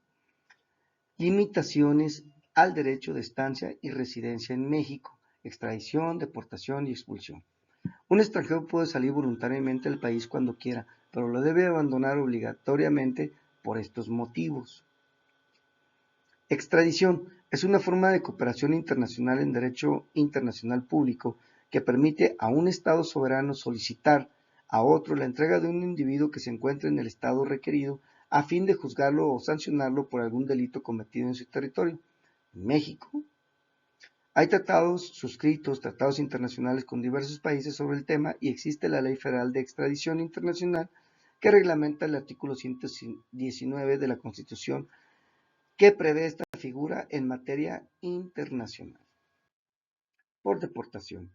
Limitaciones al derecho de estancia y residencia en México, extradición, deportación y expulsión. Un extranjero puede salir voluntariamente del país cuando quiera, pero lo debe abandonar obligatoriamente por estos motivos. Extradición es una forma de cooperación internacional en derecho internacional público que permite a un Estado soberano solicitar a otro la entrega de un individuo que se encuentre en el Estado requerido a fin de juzgarlo o sancionarlo por algún delito cometido en su territorio. En México, hay tratados suscritos, tratados internacionales con diversos países sobre el tema y existe la Ley Federal de Extradición Internacional que reglamenta el artículo 119 de la Constitución que prevé esta figura en materia internacional. Por deportación.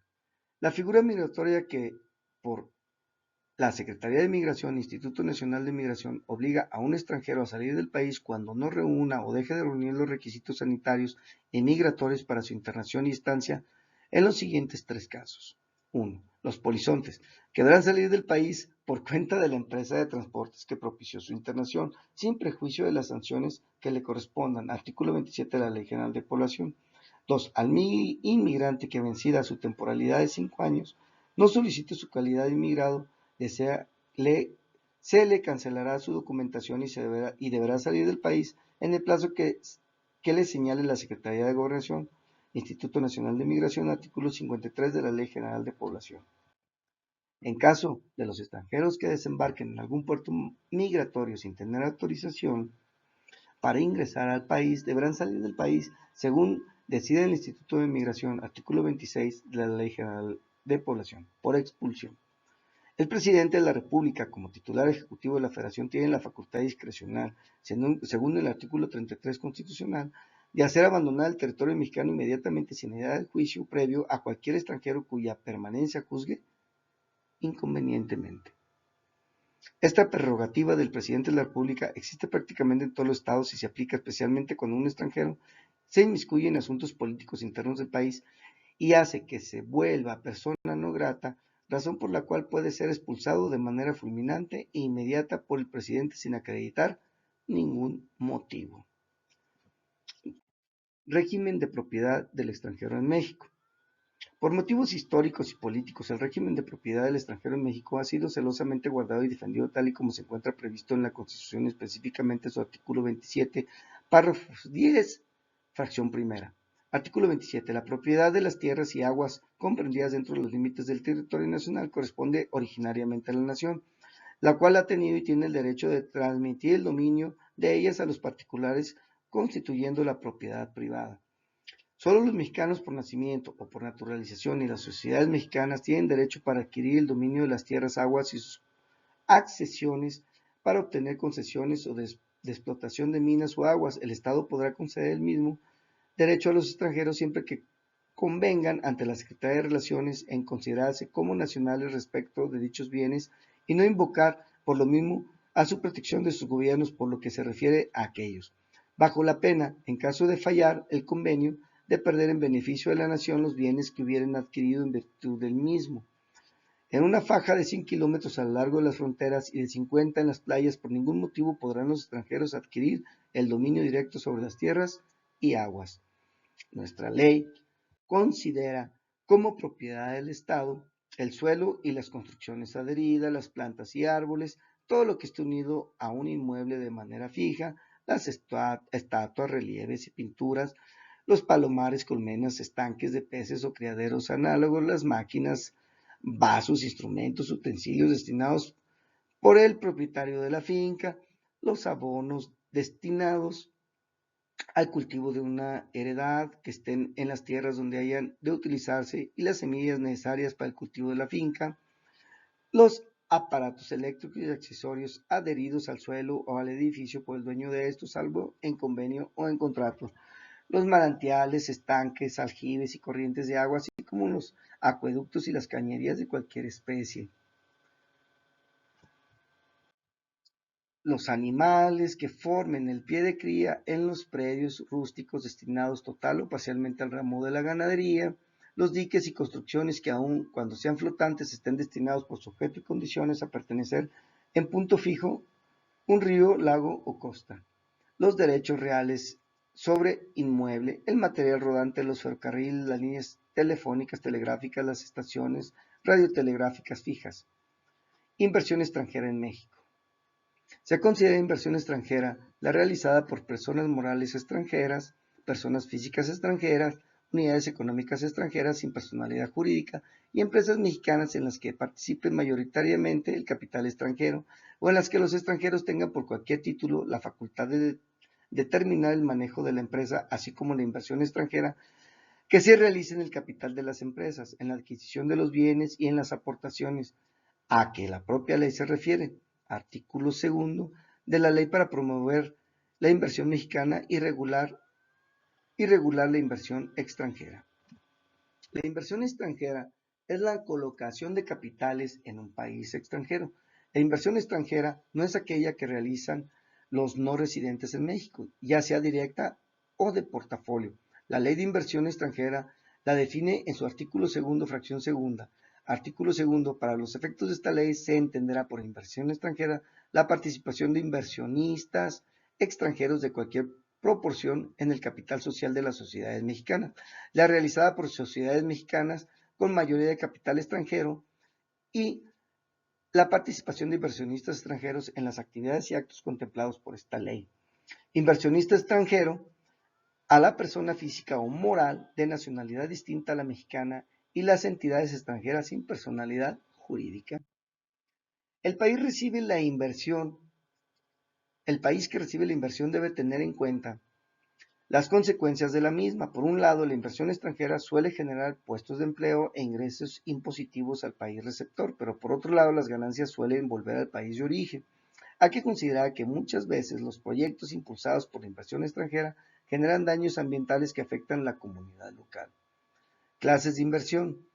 La figura migratoria que por la Secretaría de Migración e Instituto Nacional de Migración obliga a un extranjero a salir del país cuando no reúna o deje de reunir los requisitos sanitarios y migratorios para su internación y estancia en los siguientes tres casos. 1. Los polizontes, que deberán salir del país por cuenta de la empresa de transportes que propició su internación, sin prejuicio de las sanciones que le correspondan. Artículo 27 de la Ley General de Población. 2. Al inmigrante que vencida su temporalidad de 5 años no solicite su calidad de inmigrado, se le cancelará su documentación y deberá salir del país en el plazo que le señale la Secretaría de Gobernación, Instituto Nacional de Migración, artículo 53 de la Ley General de Población. En caso de los extranjeros que desembarquen en algún puerto migratorio sin tener autorización para ingresar al país, deberán salir del país según decide el Instituto de Migración, artículo 26 de la Ley General de Población, por expulsión. El presidente de la República, como titular ejecutivo de la Federación, tiene la facultad discrecional, según el artículo 33 constitucional, de hacer abandonar el territorio mexicano inmediatamente sin necesidad de juicio previo a cualquier extranjero cuya permanencia juzgue inconvenientemente. Esta prerrogativa del presidente de la República existe prácticamente en todos los estados y se aplica especialmente cuando un extranjero se inmiscuye en asuntos políticos internos del país y hace que se vuelva persona no grata, razón por la cual puede ser expulsado de manera fulminante e inmediata por el presidente sin acreditar ningún motivo. Régimen de propiedad del extranjero en México. Por motivos históricos y políticos, el régimen de propiedad del extranjero en México ha sido celosamente guardado y defendido tal y como se encuentra previsto en la Constitución, específicamente su artículo 27, párrafo 10, fracción primera. Artículo 27. La propiedad de las tierras y aguas comprendidas dentro de los límites del territorio nacional corresponde originariamente a la nación, la cual ha tenido y tiene el derecho de transmitir el dominio de ellas a los particulares, constituyendo la propiedad privada. Solo los mexicanos por nacimiento o por naturalización y las sociedades mexicanas tienen derecho para adquirir el dominio de las tierras, aguas y sus accesiones para obtener concesiones o de explotación de minas o aguas. El Estado podrá conceder el mismo derecho a los extranjeros siempre que convengan ante la Secretaría de Relaciones en considerarse como nacionales respecto de dichos bienes y no invocar por lo mismo a su protección de sus gobiernos por lo que se refiere a aquellos, bajo la pena, en caso de fallar el convenio, de perder en beneficio de la nación los bienes que hubieran adquirido en virtud del mismo. En una faja de 100 kilómetros a lo largo de las fronteras y de 50 en las playas, por ningún motivo podrán los extranjeros adquirir el dominio directo sobre las tierras y aguas. Nuestra ley considera como propiedad del Estado el suelo y las construcciones adheridas, las plantas y árboles, todo lo que esté unido a un inmueble de manera fija, las estatuas, relieves y pinturas, los palomares, colmenas, estanques de peces o criaderos análogos, las máquinas, vasos, instrumentos, utensilios destinados por el propietario de la finca, los abonos destinados al cultivo de una heredad que estén en las tierras donde hayan de utilizarse y las semillas necesarias para el cultivo de la finca, los aparatos eléctricos y accesorios adheridos al suelo o al edificio por el dueño de estos, salvo en convenio o en contrato, los manantiales, estanques, aljibes y corrientes de agua, así como los acueductos y las cañerías de cualquier especie. Los animales que formen el pie de cría en los predios rústicos destinados total o parcialmente al ramo de la ganadería, los diques y construcciones que aun cuando sean flotantes estén destinados por su objeto y condiciones a pertenecer en punto fijo un río, lago o costa, los derechos reales sobre inmueble, el material rodante, los ferrocarriles, las líneas telefónicas, telegráficas, las estaciones radiotelegráficas fijas. Inversión extranjera en México. Se considera inversión extranjera la realizada por personas morales extranjeras, personas físicas extranjeras, unidades económicas extranjeras sin personalidad jurídica y empresas mexicanas en las que participe mayoritariamente el capital extranjero o en las que los extranjeros tengan por cualquier título la facultad de determinar el manejo de la empresa, así como la inversión extranjera que se realice en el capital de las empresas, en la adquisición de los bienes y en las aportaciones, a que la propia ley se refiere. Artículo segundo de la ley para promover la inversión mexicana y regular la inversión extranjera. La inversión extranjera es la colocación de capitales en un país extranjero. La inversión extranjera no es aquella que realizan los no residentes en México, ya sea directa o de portafolio. La ley de inversión extranjera la define en su artículo segundo, fracción segunda. Artículo segundo, para los efectos de esta ley se entenderá por inversión extranjera la participación de inversionistas extranjeros de cualquier proporción en el capital social de las sociedades mexicanas, la realizada por sociedades mexicanas con mayoría de capital extranjero y la participación de inversionistas extranjeros en las actividades y actos contemplados por esta ley. Inversionista extranjero a la persona física o moral de nacionalidad distinta a la mexicana y las entidades extranjeras sin personalidad jurídica. El país recibe la inversión, el país que recibe la inversión debe tener en cuenta las consecuencias de la misma. Por un lado, la inversión extranjera suele generar puestos de empleo e ingresos impositivos al país receptor, pero por otro lado, las ganancias suelen volver al país de origen. Hay que considerar que muchas veces los proyectos impulsados por la inversión extranjera generan daños ambientales que afectan a la comunidad local. Clases de inversión.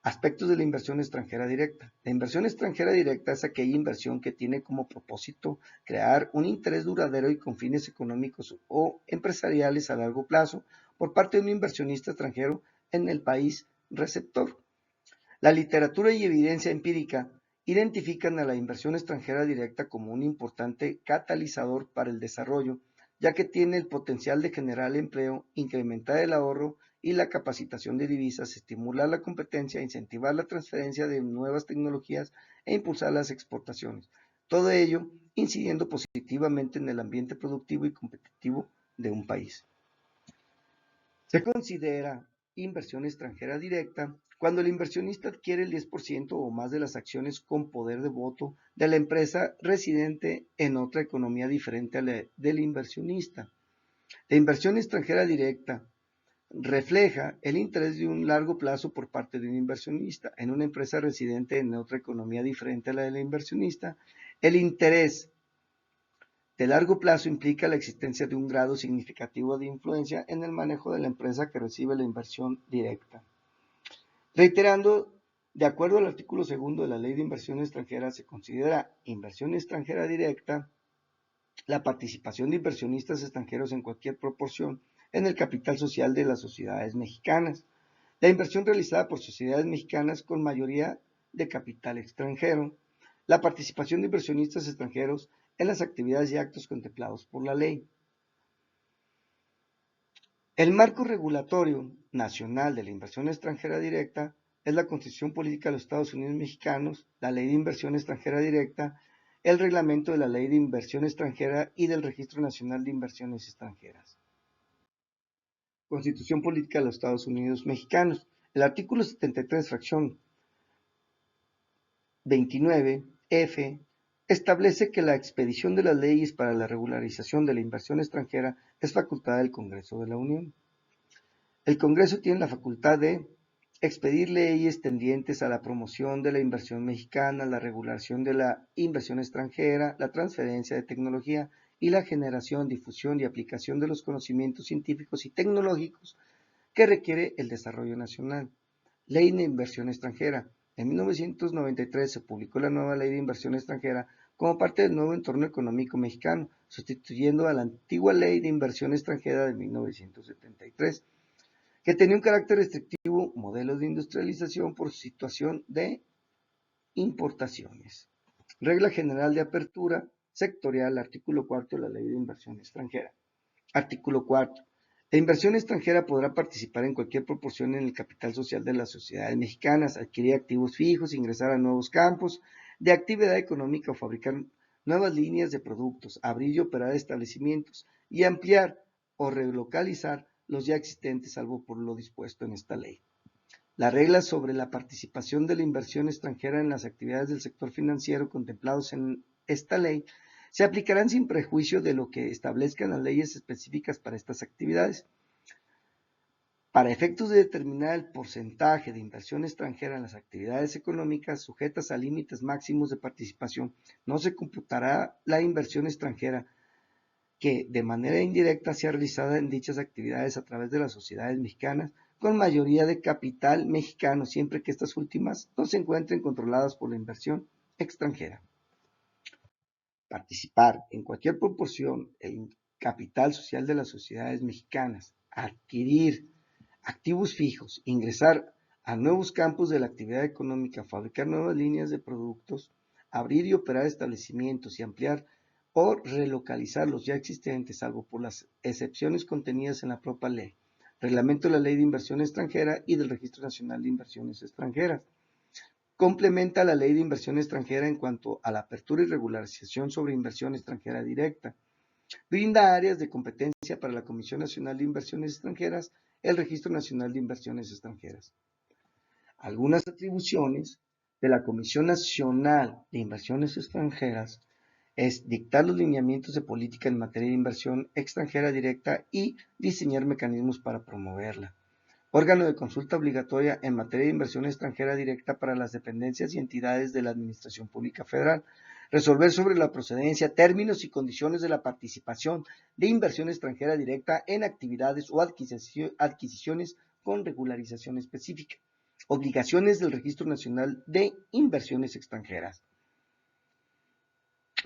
Aspectos de la inversión extranjera directa. La inversión extranjera directa es aquella inversión que tiene como propósito crear un interés duradero y con fines económicos o empresariales a largo plazo por parte de un inversionista extranjero en el país receptor. La literatura y evidencia empírica identifican a la inversión extranjera directa como un importante catalizador para el desarrollo, ya que tiene el potencial de generar empleo, incrementar el ahorro y la capacitación de divisas, estimular la competencia, incentivar la transferencia de nuevas tecnologías e impulsar las exportaciones. Todo ello incidiendo positivamente en el ambiente productivo y competitivo de un país. Se considera inversión extranjera directa cuando el inversionista adquiere el 10% o más de las acciones con poder de voto de la empresa residente en otra economía diferente a la del inversionista. La inversión extranjera directa refleja el interés de un largo plazo por parte de un inversionista en una empresa residente en otra economía diferente a la del inversionista. El interés de largo plazo implica la existencia de un grado significativo de influencia en el manejo de la empresa que recibe la inversión directa. Reiterando, de acuerdo al artículo segundo de la Ley de Inversión Extranjera, se considera inversión extranjera directa la participación de inversionistas extranjeros en cualquier proporción en el capital social de las sociedades mexicanas. La inversión realizada por sociedades mexicanas con mayoría de capital extranjero. La participación de inversionistas extranjeros en las actividades y actos contemplados por la ley. El marco regulatorio nacional de la inversión extranjera directa es la Constitución Política de los Estados Unidos Mexicanos, la Ley de Inversión Extranjera Directa, el Reglamento de la Ley de Inversión Extranjera y del Registro Nacional de Inversiones Extranjeras. Constitución Política de los Estados Unidos Mexicanos. El artículo 73, fracción 29F, establece que la expedición de las leyes para la regularización de la inversión extranjera es facultad del Congreso de la Unión. El Congreso tiene la facultad de expedir leyes tendientes a la promoción de la inversión mexicana, la regulación de la inversión extranjera, la transferencia de tecnología y la generación, difusión y aplicación de los conocimientos científicos y tecnológicos que requiere el desarrollo nacional. Ley de Inversión Extranjera. En 1993 se publicó la nueva Ley de Inversión Extranjera como parte del nuevo entorno económico mexicano, sustituyendo a la antigua Ley de Inversión Extranjera de 1973, que tenía un carácter restrictivo, modelos de industrialización por situación de importaciones. Regla general de apertura sectorial, artículo 4 de la Ley de Inversión Extranjera. Artículo 4. La inversión extranjera podrá participar en cualquier proporción en el capital social de las sociedades mexicanas, adquirir activos fijos, ingresar a nuevos campos de actividad económica o fabricar nuevas líneas de productos, abrir y operar establecimientos y ampliar o relocalizar los ya existentes, salvo por lo dispuesto en esta ley. Las reglas sobre la participación de la inversión extranjera en las actividades del sector financiero contemplados en esta ley se aplicarán sin prejuicio de lo que establezcan las leyes específicas para estas actividades. Para efectos de determinar el porcentaje de inversión extranjera en las actividades económicas sujetas a límites máximos de participación, no se computará la inversión extranjera que de manera indirecta sea realizada en dichas actividades a través de las sociedades mexicanas con mayoría de capital mexicano, siempre que estas últimas no se encuentren controladas por la inversión extranjera. Participar en cualquier proporción el capital social de las sociedades mexicanas, adquirir activos fijos, ingresar a nuevos campos de la actividad económica, fabricar nuevas líneas de productos, abrir y operar establecimientos y ampliar o relocalizar los ya existentes, salvo por las excepciones contenidas en la propia ley, reglamento de la Ley de Inversión Extranjera y del Registro Nacional de Inversiones Extranjeras. Complementa la Ley de Inversión Extranjera en cuanto a la apertura y regularización sobre inversión extranjera directa. Brinda áreas de competencia para la Comisión Nacional de Inversiones Extranjeras, el Registro Nacional de Inversiones Extranjeras. Algunas atribuciones de la Comisión Nacional de Inversiones Extranjeras es dictar los lineamientos de política en materia de inversión extranjera directa y diseñar mecanismos para promoverla. Órgano de consulta obligatoria en materia de inversión extranjera directa para las dependencias y entidades de la Administración Pública Federal. Resolver sobre la procedencia, términos y condiciones de la participación de inversión extranjera directa en actividades o adquisiciones con regularización específica. Obligaciones del Registro Nacional de Inversiones Extranjeras.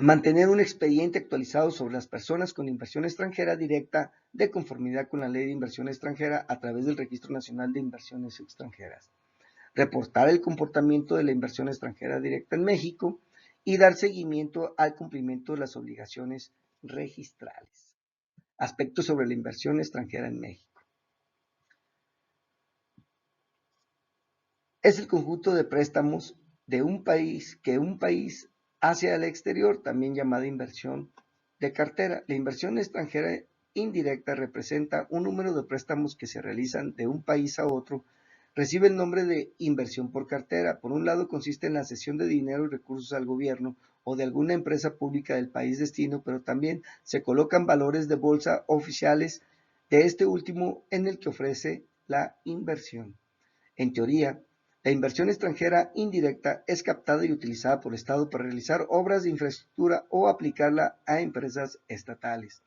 Mantener un expediente actualizado sobre las personas con inversión extranjera directa de conformidad con la Ley de Inversión Extranjera a través del Registro Nacional de Inversiones Extranjeras. Reportar el comportamiento de la inversión extranjera directa en México y dar seguimiento al cumplimiento de las obligaciones registrales. Aspectos sobre la inversión extranjera en México. Es el conjunto de préstamos de un país que un país hacia el exterior, también llamada inversión de cartera. La inversión extranjera indirecta representa un número de préstamos que se realizan de un país a otro. Recibe el nombre de inversión por cartera. Por un lado, consiste en la cesión de dinero y recursos al gobierno o de alguna empresa pública del país destino, pero también se colocan valores de bolsa oficiales de este último en el que ofrece la inversión. En teoría, la inversión extranjera indirecta es captada y utilizada por el Estado para realizar obras de infraestructura o aplicarla a empresas estatales.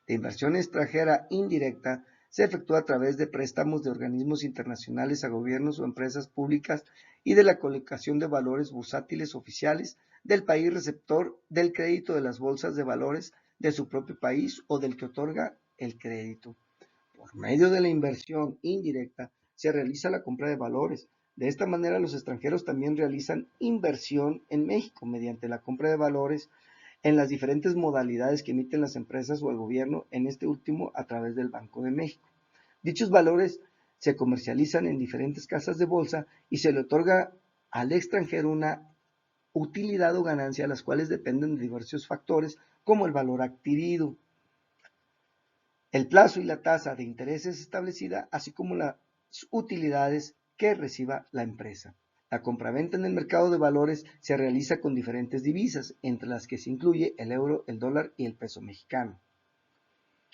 La inversión extranjera indirecta se efectúa a través de préstamos de organismos internacionales a gobiernos o empresas públicas y de la colocación de valores bursátiles oficiales del país receptor del crédito de las bolsas de valores de su propio país o del que otorga el crédito. Por medio de la inversión indirecta se realiza la compra de valores. De esta manera, los extranjeros también realizan inversión en México mediante la compra de valores en las diferentes modalidades que emiten las empresas o el gobierno, en este último a través del Banco de México. Dichos valores se comercializan en diferentes casas de bolsa y se le otorga al extranjero una utilidad o ganancia, las cuales dependen de diversos factores como el valor adquirido, el plazo y la tasa de intereses establecida, así como las utilidades que reciba la empresa. La compraventa en el mercado de valores se realiza con diferentes divisas, entre las que se incluye el euro, el dólar y el peso mexicano.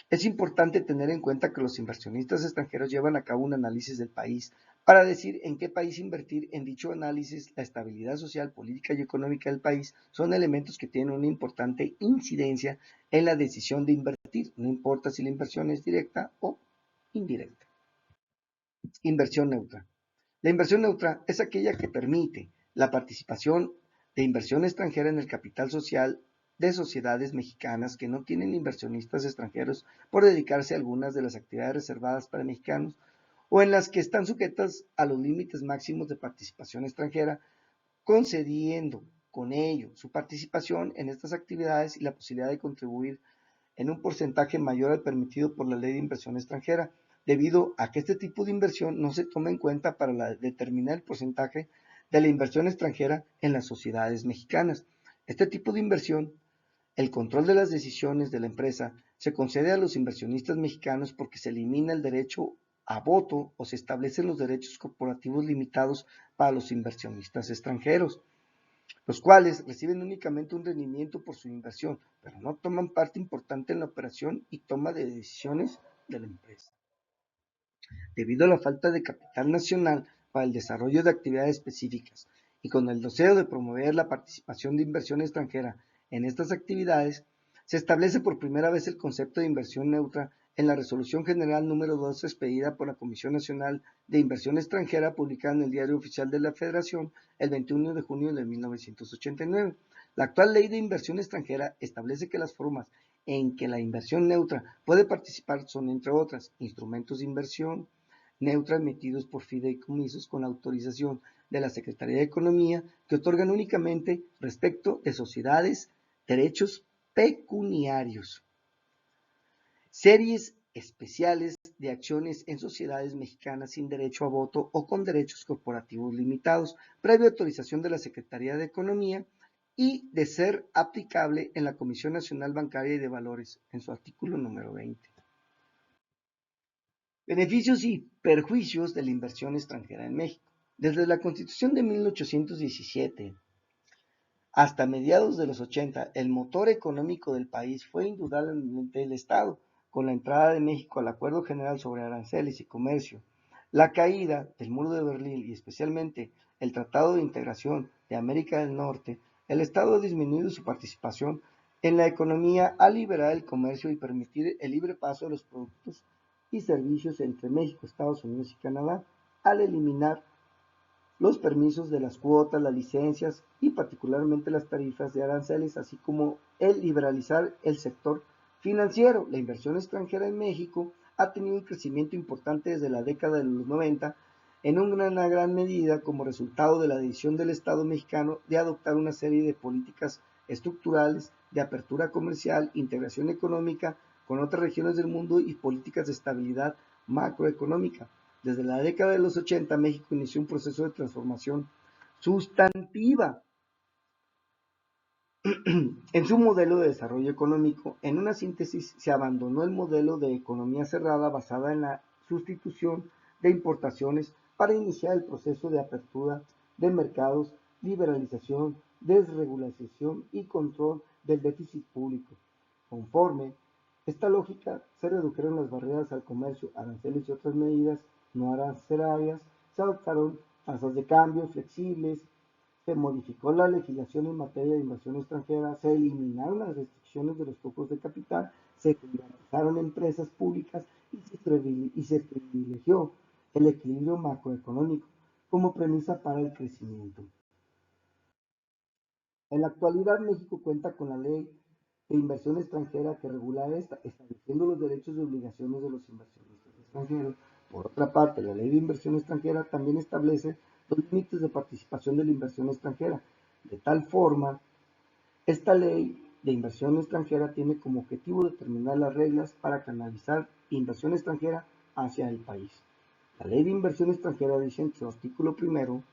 Es importante tener en cuenta que los inversionistas extranjeros llevan a cabo un análisis del país para decir en qué país invertir. En dicho análisis, la estabilidad social, política y económica del país son elementos que tienen una importante incidencia en la decisión de invertir, no importa si la inversión es directa o indirecta. Inversión neutra. La inversión neutra es aquella que permite la participación de inversión extranjera en el capital social de sociedades mexicanas que no tienen inversionistas extranjeros por dedicarse a algunas de las actividades reservadas para mexicanos o en las que están sujetas a los límites máximos de participación extranjera, concediendo con ello su participación en estas actividades y la posibilidad de contribuir en un porcentaje mayor al permitido por la Ley de Inversión Extranjera, debido a que este tipo de inversión no se toma en cuenta para determinar el porcentaje de la inversión extranjera en las sociedades mexicanas. Este tipo de inversión El control de las decisiones de la empresa se concede a los inversionistas mexicanos porque se elimina el derecho a voto o se establecen los derechos corporativos limitados para los inversionistas extranjeros, los cuales reciben únicamente un rendimiento por su inversión, pero no toman parte importante en la operación y toma de decisiones de la empresa. Debido a la falta de capital nacional para el desarrollo de actividades específicas y con el deseo de promover la participación de inversión extranjera en estas actividades, se establece por primera vez el concepto de inversión neutra en la Resolución General número 2 expedida por la Comisión Nacional de Inversión Extranjera publicada en el Diario Oficial de la Federación el 21 de junio de 1989. La actual Ley de Inversión Extranjera establece que las formas en que la inversión neutra puede participar son, entre otras, instrumentos de inversión neutra emitidos por fideicomisos con la autorización de la Secretaría de Economía que otorgan únicamente respecto de sociedades derechos pecuniarios. Series especiales de acciones en sociedades mexicanas sin derecho a voto o con derechos corporativos limitados, previa autorización de la Secretaría de Economía y de ser aplicable en la Comisión Nacional Bancaria y de Valores, en su artículo número 20. Beneficios y perjuicios de la inversión extranjera en México. Desde la Constitución de 1817 hasta mediados de los 80, el motor económico del país fue indudablemente el Estado, con la entrada de México al Acuerdo General sobre Aranceles y Comercio, la caída del Muro de Berlín y especialmente el Tratado de Integración de América del Norte. El Estado ha disminuido su participación en la economía al liberar el comercio y permitir el libre paso de los productos y servicios entre México, Estados Unidos y Canadá, al eliminar los permisos de las cuotas, las licencias y particularmente las tarifas de aranceles, así como el liberalizar el sector financiero. La inversión extranjera en México ha tenido un crecimiento importante desde la década de los 90, en una gran medida como resultado de la decisión del Estado mexicano de adoptar una serie de políticas estructurales de apertura comercial, integración económica con otras regiones del mundo y políticas de estabilidad macroeconómica. Desde la década de los 80, México inició un proceso de transformación sustantiva en su modelo de desarrollo económico. En una síntesis, se abandonó el modelo de economía cerrada basada en la sustitución de importaciones para iniciar el proceso de apertura de mercados, liberalización, desregulación y control del déficit público. Conforme esta lógica, se redujeron las barreras al comercio, aranceles y otras medidas no arancelarias, se adoptaron tasas de cambio flexibles, se modificó la legislación en materia de inversión extranjera, se eliminaron las restricciones de los flujos de capital, se privatizaron empresas públicas y se privilegió el equilibrio macroeconómico como premisa para el crecimiento. En la actualidad, México cuenta con la Ley de Inversión Extranjera que regula esta, estableciendo los derechos y obligaciones de los inversionistas extranjeros. Por otra parte, la Ley de Inversión Extranjera también establece los límites de participación de la inversión extranjera. De tal forma, esta Ley de Inversión Extranjera tiene como objetivo determinar las reglas para canalizar inversión extranjera hacia el país. La Ley de Inversión Extranjera dice en su artículo primero: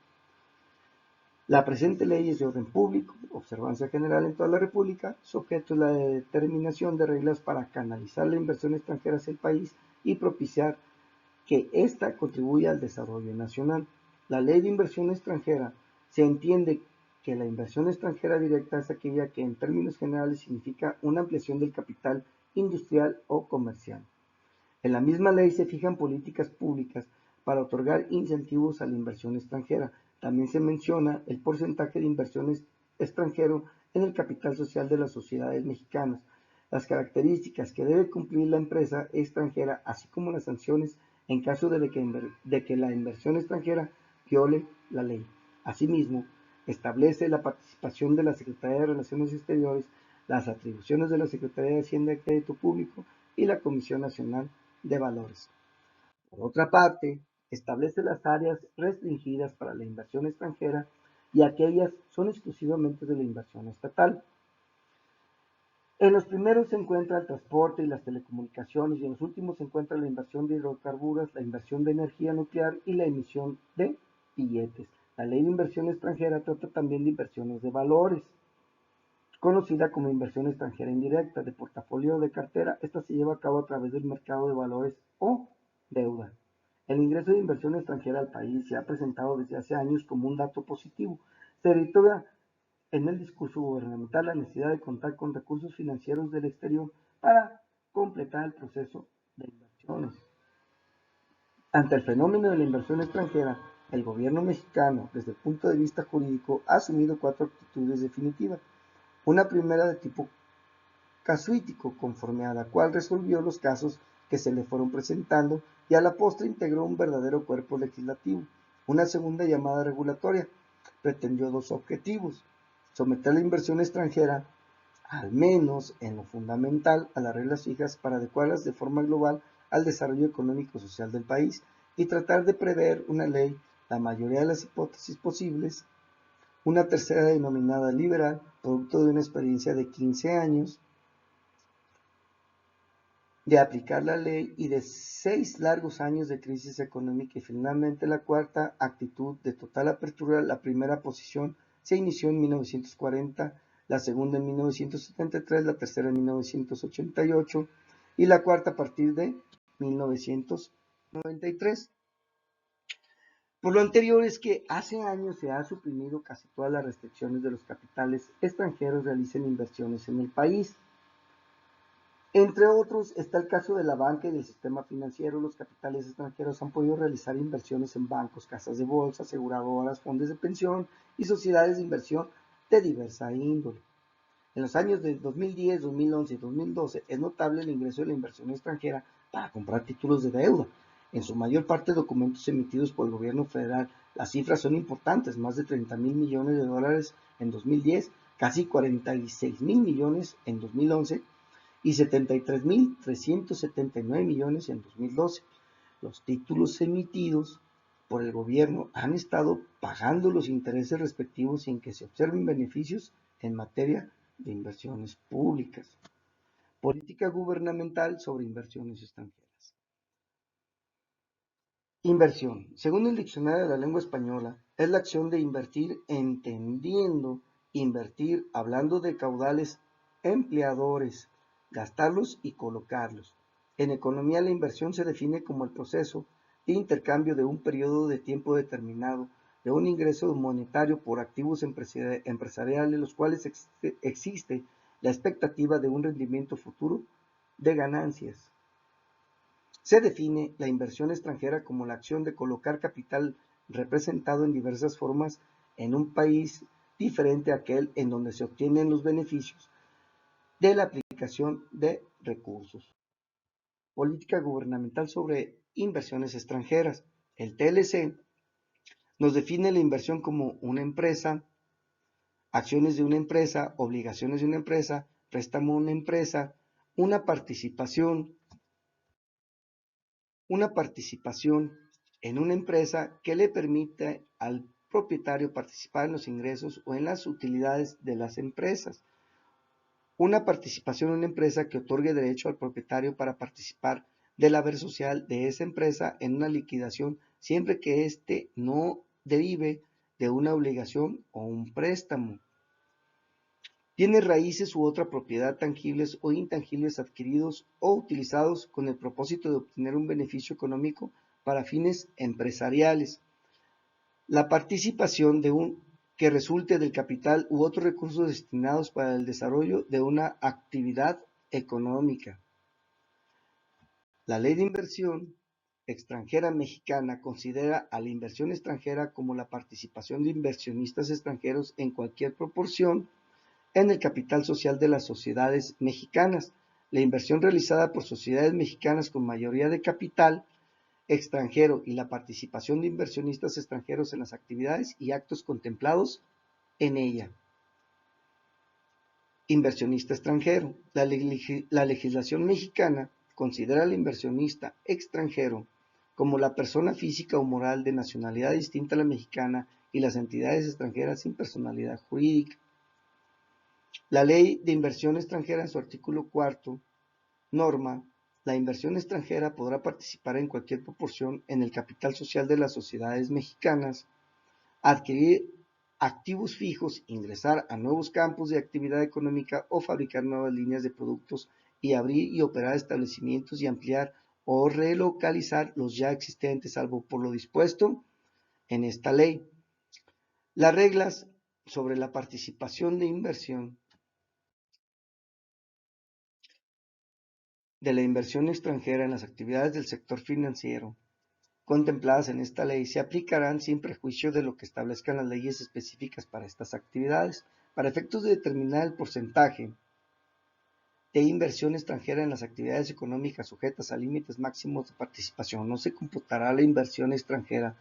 la presente ley es de orden público, observancia general en toda la República, su objeto es la determinación de reglas para canalizar la inversión extranjera hacia el país y propiciar que ésta contribuya al desarrollo nacional. La ley de inversión extranjera se entiende que la inversión extranjera directa es aquella que en términos generales significa una ampliación del capital industrial o comercial. En la misma ley se fijan políticas públicas para otorgar incentivos a la inversión extranjera. También se menciona el porcentaje de inversión extranjero en el capital social de las sociedades mexicanas, las características que debe cumplir la empresa extranjera, así como las sanciones en caso de que la inversión extranjera viole la ley. Asimismo, establece la participación de la Secretaría de Relaciones Exteriores, las atribuciones de la Secretaría de Hacienda y Crédito Público y la Comisión Nacional de Valores. Por otra parte, establece las áreas restringidas para la inversión extranjera y aquellas son exclusivamente de la inversión estatal. En los primeros se encuentra el transporte y las telecomunicaciones y en los últimos se encuentra la inversión de hidrocarburos, la inversión de energía nuclear y la emisión de billetes. La ley de inversión extranjera trata también de inversiones de valores, conocida como inversión extranjera indirecta de portafolio o de cartera. Esta se lleva a cabo a través del mercado de valores o deuda. El ingreso de inversión extranjera al país se ha presentado desde hace años como un dato positivo. Se reitera en el discurso gubernamental la necesidad de contar con recursos financieros del exterior para completar el proceso de inversiones. Ante el fenómeno de la inversión extranjera, el gobierno mexicano, desde el punto de vista jurídico, ha asumido 4 actitudes definitivas. Una primera de tipo casuístico, conforme a la cual resolvió los casos que se le fueron presentando y a la postre integró un verdadero cuerpo legislativo. Una segunda llamada regulatoria pretendió 2 objetivos: someter la inversión extranjera, al menos en lo fundamental, a las reglas fijas para adecuarlas de forma global al desarrollo económico y social del país, y tratar de prever una ley la mayoría de las hipótesis posibles. Una tercera denominada liberal, producto de una experiencia de 15 años de aplicar la ley y de 6 largos años de crisis económica. Y finalmente la cuarta actitud de total apertura. La primera posición se inició en 1940, la segunda en 1973, la tercera en 1988 y la cuarta a partir de 1993. Por lo anterior es que hace años se ha suprimido casi todas las restricciones de los capitales extranjeros realicen inversiones en el país. Entre otros, está el caso de la banca y del sistema financiero. Los capitales extranjeros han podido realizar inversiones en bancos, casas de bolsa, aseguradoras, fondos de pensión y sociedades de inversión de diversa índole. En los años de 2010, 2011 y 2012 es notable el ingreso de la inversión extranjera para comprar títulos de deuda, en su mayor parte documentos emitidos por el gobierno federal. Las cifras son importantes: más de 30,000 millones de dólares en 2010, casi 46,000 millones en 2011 y 73,379 millones en 2012. Los títulos emitidos por el gobierno han estado pagando los intereses respectivos sin que se observen beneficios en materia de inversiones públicas. Política gubernamental sobre inversiones extranjeras. Inversión. Según el Diccionario de la Lengua Española, es la acción de invertir, entendiendo invertir, hablando de caudales empleadores, gastarlos y colocarlos. En economía, la inversión se define como el proceso de intercambio de un periodo de tiempo determinado de un ingreso monetario por activos empresariales, los cuales existe la expectativa de un rendimiento futuro de ganancias. Se define la inversión extranjera como la acción de colocar capital representado en diversas formas en un país diferente a aquel en donde se obtienen los beneficios de la aplicación de recursos. Política gubernamental sobre inversiones extranjeras. El TLC nos define la inversión como una empresa, acciones de una empresa, obligaciones de una empresa, préstamo a una empresa, una participación en una empresa que le permite al propietario participar en los ingresos o en las utilidades de las empresas. Una participación en una empresa que otorgue derecho al propietario para participar del haber social de esa empresa en una liquidación, siempre que éste no derive de una obligación o un préstamo. Tiene raíces u otra propiedad tangibles o intangibles adquiridos o utilizados con el propósito de obtener un beneficio económico para fines empresariales. La participación que resulte del capital u otros recursos destinados para el desarrollo de una actividad económica. La Ley de Inversión Extranjera Mexicana considera a la inversión extranjera como la participación de inversionistas extranjeros en cualquier proporción en el capital social de las sociedades mexicanas. La inversión realizada por sociedades mexicanas con mayoría de capital extranjero y la participación de inversionistas extranjeros en las actividades y actos contemplados en ella. Inversionista extranjero. La legislación mexicana considera al inversionista extranjero como la persona física o moral de nacionalidad distinta a la mexicana y las entidades extranjeras sin personalidad jurídica. La Ley de Inversión Extranjera, en su artículo 4, norma: la inversión extranjera podrá participar en cualquier proporción en el capital social de las sociedades mexicanas, adquirir activos fijos, ingresar a nuevos campos de actividad económica o fabricar nuevas líneas de productos y abrir y operar establecimientos y ampliar o relocalizar los ya existentes, salvo por lo dispuesto en esta ley. Las reglas sobre la participación de inversión de la inversión extranjera en las actividades del sector financiero contempladas en esta ley se aplicarán sin prejuicio de lo que establezcan las leyes específicas para estas actividades. Para efectos de determinar el porcentaje de inversión extranjera en las actividades económicas sujetas a límites máximos de participación, no se computará la inversión extranjera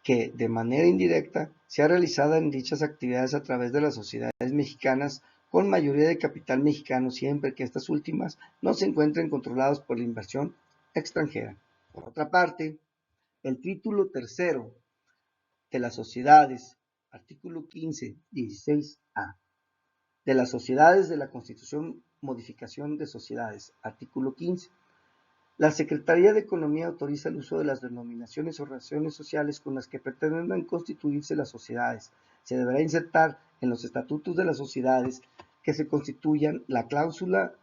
que, de manera indirecta, sea realizada en dichas actividades a través de las sociedades mexicanas con mayoría de capital mexicano, siempre que estas últimas no se encuentren controladas por la inversión extranjera. Por otra parte, el título tercero de las sociedades, artículo 15, 16A, de las sociedades de la Constitución, modificación de sociedades, artículo 15. La Secretaría de Economía autoriza el uso de las denominaciones o relaciones sociales con las que pretendan constituirse las sociedades. Se deberá insertar en los estatutos de las sociedades que se constituyan la cláusula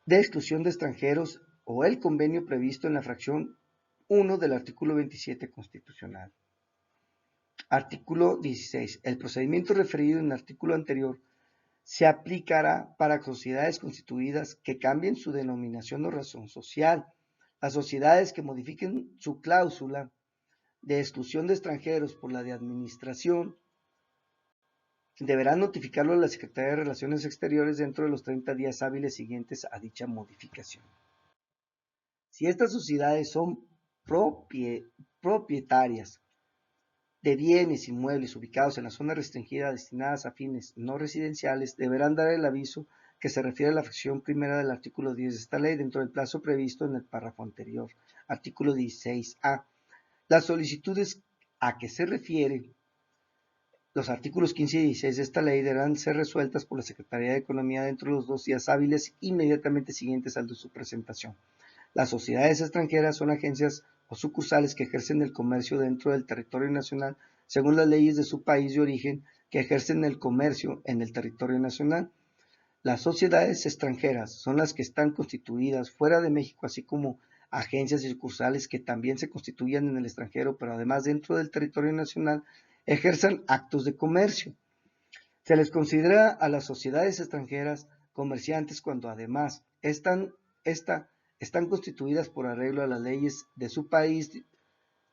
de exclusión de extranjeros o el convenio previsto en la fracción 1 del artículo 27 constitucional. Artículo 16. El procedimiento referido en el artículo anterior se aplicará para sociedades constituidas que cambien su denominación o razón social. Las sociedades que modifiquen su cláusula de exclusión de extranjeros por la de administración deberán notificarlo a la Secretaría de Relaciones Exteriores dentro de los 30 días hábiles siguientes a dicha modificación. Si estas sociedades son propietarias de bienes inmuebles ubicados en la zona restringida destinadas a fines no residenciales, deberán dar el aviso que se refiere a la fracción primera del artículo 10 de esta ley dentro del plazo previsto en el párrafo anterior, artículo 16A. Las solicitudes a que se refiere los artículos 15 y 16 de esta ley deberán ser resueltas por la Secretaría de Economía dentro de los 2 días hábiles inmediatamente siguientes al de su presentación. Las sociedades extranjeras son agencias o sucursales que ejercen el comercio dentro del territorio nacional según las leyes de su país de origen que ejercen el comercio en el territorio nacional. Las sociedades extranjeras son las que están constituidas fuera de México, así como agencias y sucursales que también se constituyan en el extranjero, pero además dentro del territorio nacional ejerzan actos de comercio. Se les considera a las sociedades extranjeras comerciantes cuando además están constituidas por arreglo a las leyes de su país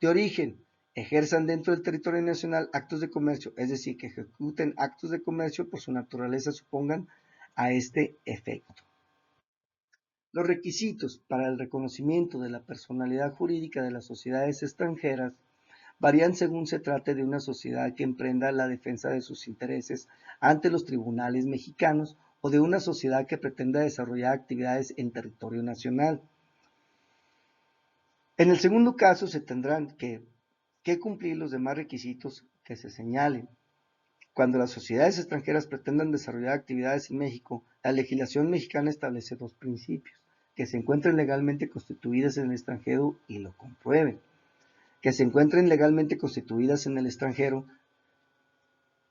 de origen, ejerzan dentro del territorio nacional actos de comercio, es decir, que ejecuten actos de comercio por su naturaleza supongan a este efecto. Los requisitos para el reconocimiento de la personalidad jurídica de las sociedades extranjeras varían según se trate de una sociedad que emprenda la defensa de sus intereses ante los tribunales mexicanos o de una sociedad que pretenda desarrollar actividades en territorio nacional. En el segundo caso se tendrán que cumplir los demás requisitos que se señalen. Cuando las sociedades extranjeras pretendan desarrollar actividades en México, la legislación mexicana establece dos principios: que se encuentren legalmente constituidas en el extranjero y lo comprueben, que se encuentren legalmente constituidas en el extranjero,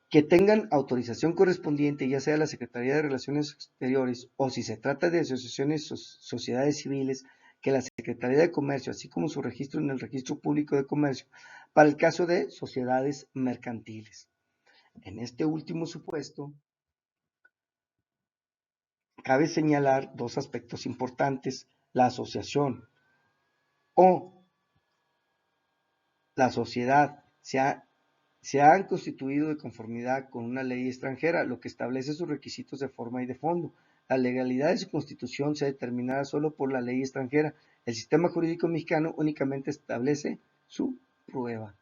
que tengan autorización correspondiente, ya sea la Secretaría de Relaciones Exteriores o si se trata de asociaciones sociedades civiles, que la Secretaría de Comercio, así como su registro en el Registro Público de Comercio, para el caso de sociedades mercantiles. En este último supuesto, cabe señalar dos aspectos importantes: la asociación o la sociedad se han constituido de conformidad con una ley extranjera, lo que establece sus requisitos de forma y de fondo. La legalidad de su constitución se determinará solo por la ley extranjera. El sistema jurídico mexicano únicamente establece su prueba.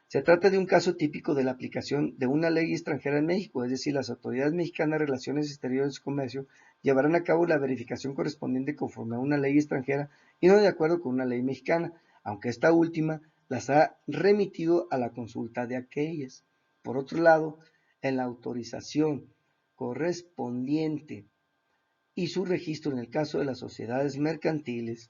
Se trata de un caso típico de la aplicación de una ley extranjera en México, es decir, las autoridades mexicanas de Relaciones Exteriores y Comercio llevarán a cabo la verificación correspondiente conforme a una ley extranjera y no de acuerdo con una ley mexicana, aunque esta última las ha remitido a la consulta de aquellas. Por otro lado, en la autorización correspondiente y su registro en el caso de las sociedades mercantiles,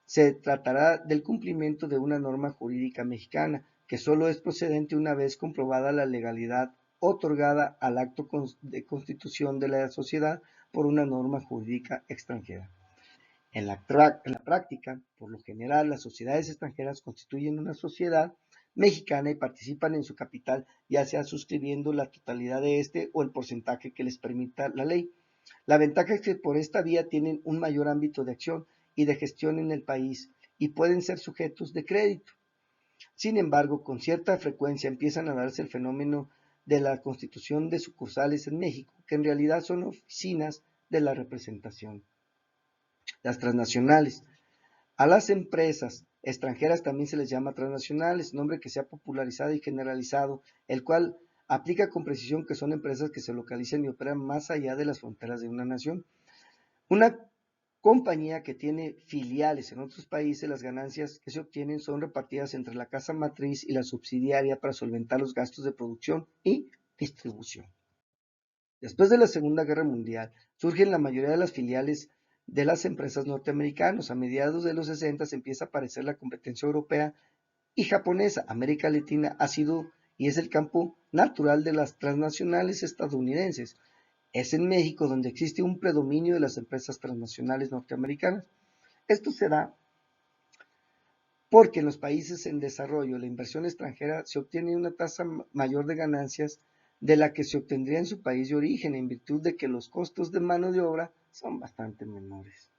se tratará del cumplimiento de una norma jurídica mexicana que solo es procedente una vez comprobada la legalidad otorgada al acto de constitución de la sociedad por una norma jurídica extranjera. En la práctica, por lo general, las sociedades extranjeras constituyen una sociedad mexicana y participan en su capital, ya sea suscribiendo la totalidad de este o el porcentaje que les permita la ley. La ventaja es que por esta vía tienen un mayor ámbito de acción y de gestión en el país y pueden ser sujetos de crédito. Sin embargo, con cierta frecuencia empiezan a darse el fenómeno de la constitución de sucursales en México, que en realidad son oficinas de la representación. Las transnacionales. A las empresas extranjeras también se les llama transnacionales, nombre que se ha popularizado y generalizado, el cual aplica con precisión que son empresas que se localizan y operan más allá de las fronteras de una nación. Una compañía que tiene filiales en otros países, las ganancias que se obtienen son repartidas entre la casa matriz y la subsidiaria para solventar los gastos de producción y distribución. Después de la Segunda Guerra Mundial, surgen la mayoría de las filiales de las empresas norteamericanas. A mediados de los 60 empieza a aparecer la competencia europea y japonesa. América Latina ha sido y es el campo natural de las transnacionales estadounidenses. Es en México donde existe un predominio de las empresas transnacionales norteamericanas. Esto se da porque en los países en desarrollo la inversión extranjera se obtiene una tasa mayor de ganancias de la que se obtendría en su país de origen, en virtud de que los costos de mano de obra son bastante menores.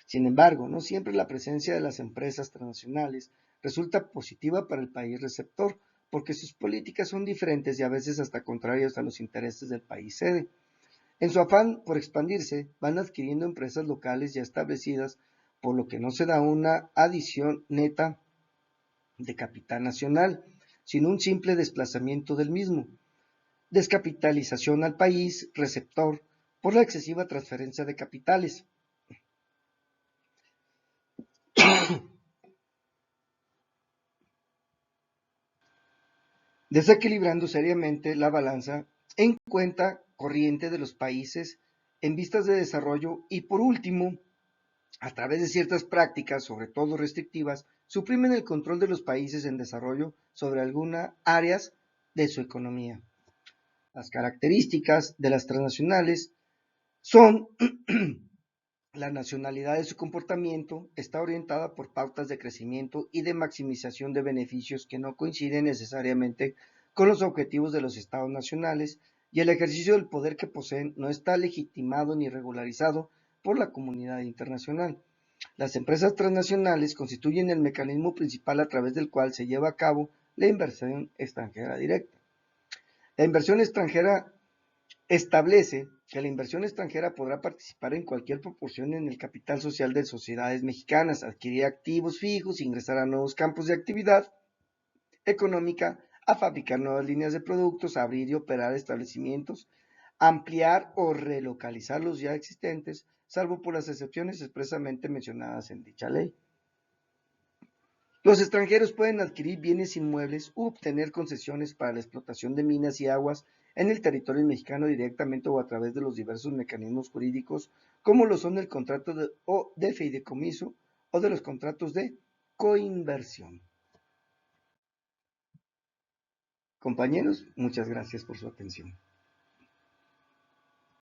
Sin embargo, no siempre la presencia de las empresas transnacionales resulta positiva para el país receptor, porque sus políticas son diferentes y a veces hasta contrarias a los intereses del país sede. En su afán por expandirse, van adquiriendo empresas locales ya establecidas, por lo que no se da una adición neta de capital nacional, sino un simple desplazamiento del mismo. Descapitalización al país receptor por la excesiva transferencia de capitales. Desequilibrando seriamente la balanza en cuenta corriente de los países en vistas de desarrollo y por último, a través de ciertas prácticas, sobre todo restrictivas, suprimen el control de los países en desarrollo sobre algunas áreas de su economía. Las características de las transnacionales son la nacionalidad de su comportamiento está orientada por pautas de crecimiento y de maximización de beneficios que no coinciden necesariamente con los objetivos de los estados nacionales y el ejercicio del poder que poseen no está legitimado ni regularizado por la comunidad internacional. Las empresas transnacionales constituyen el mecanismo principal a través del cual se lleva a cabo la inversión extranjera directa. La inversión extranjera establece que la inversión extranjera podrá participar en cualquier proporción en el capital social de sociedades mexicanas, adquirir activos fijos, ingresar a nuevos campos de actividad económica, a fabricar nuevas líneas de productos, a abrir y operar establecimientos, ampliar o relocalizar los ya existentes, salvo por las excepciones expresamente mencionadas en dicha ley. Los extranjeros pueden adquirir bienes inmuebles u obtener concesiones para la explotación de minas y aguas en el territorio mexicano directamente o a través de los diversos mecanismos jurídicos, como lo son el contrato de fideicomiso o de los contratos de coinversión. Compañeros, muchas gracias por su atención.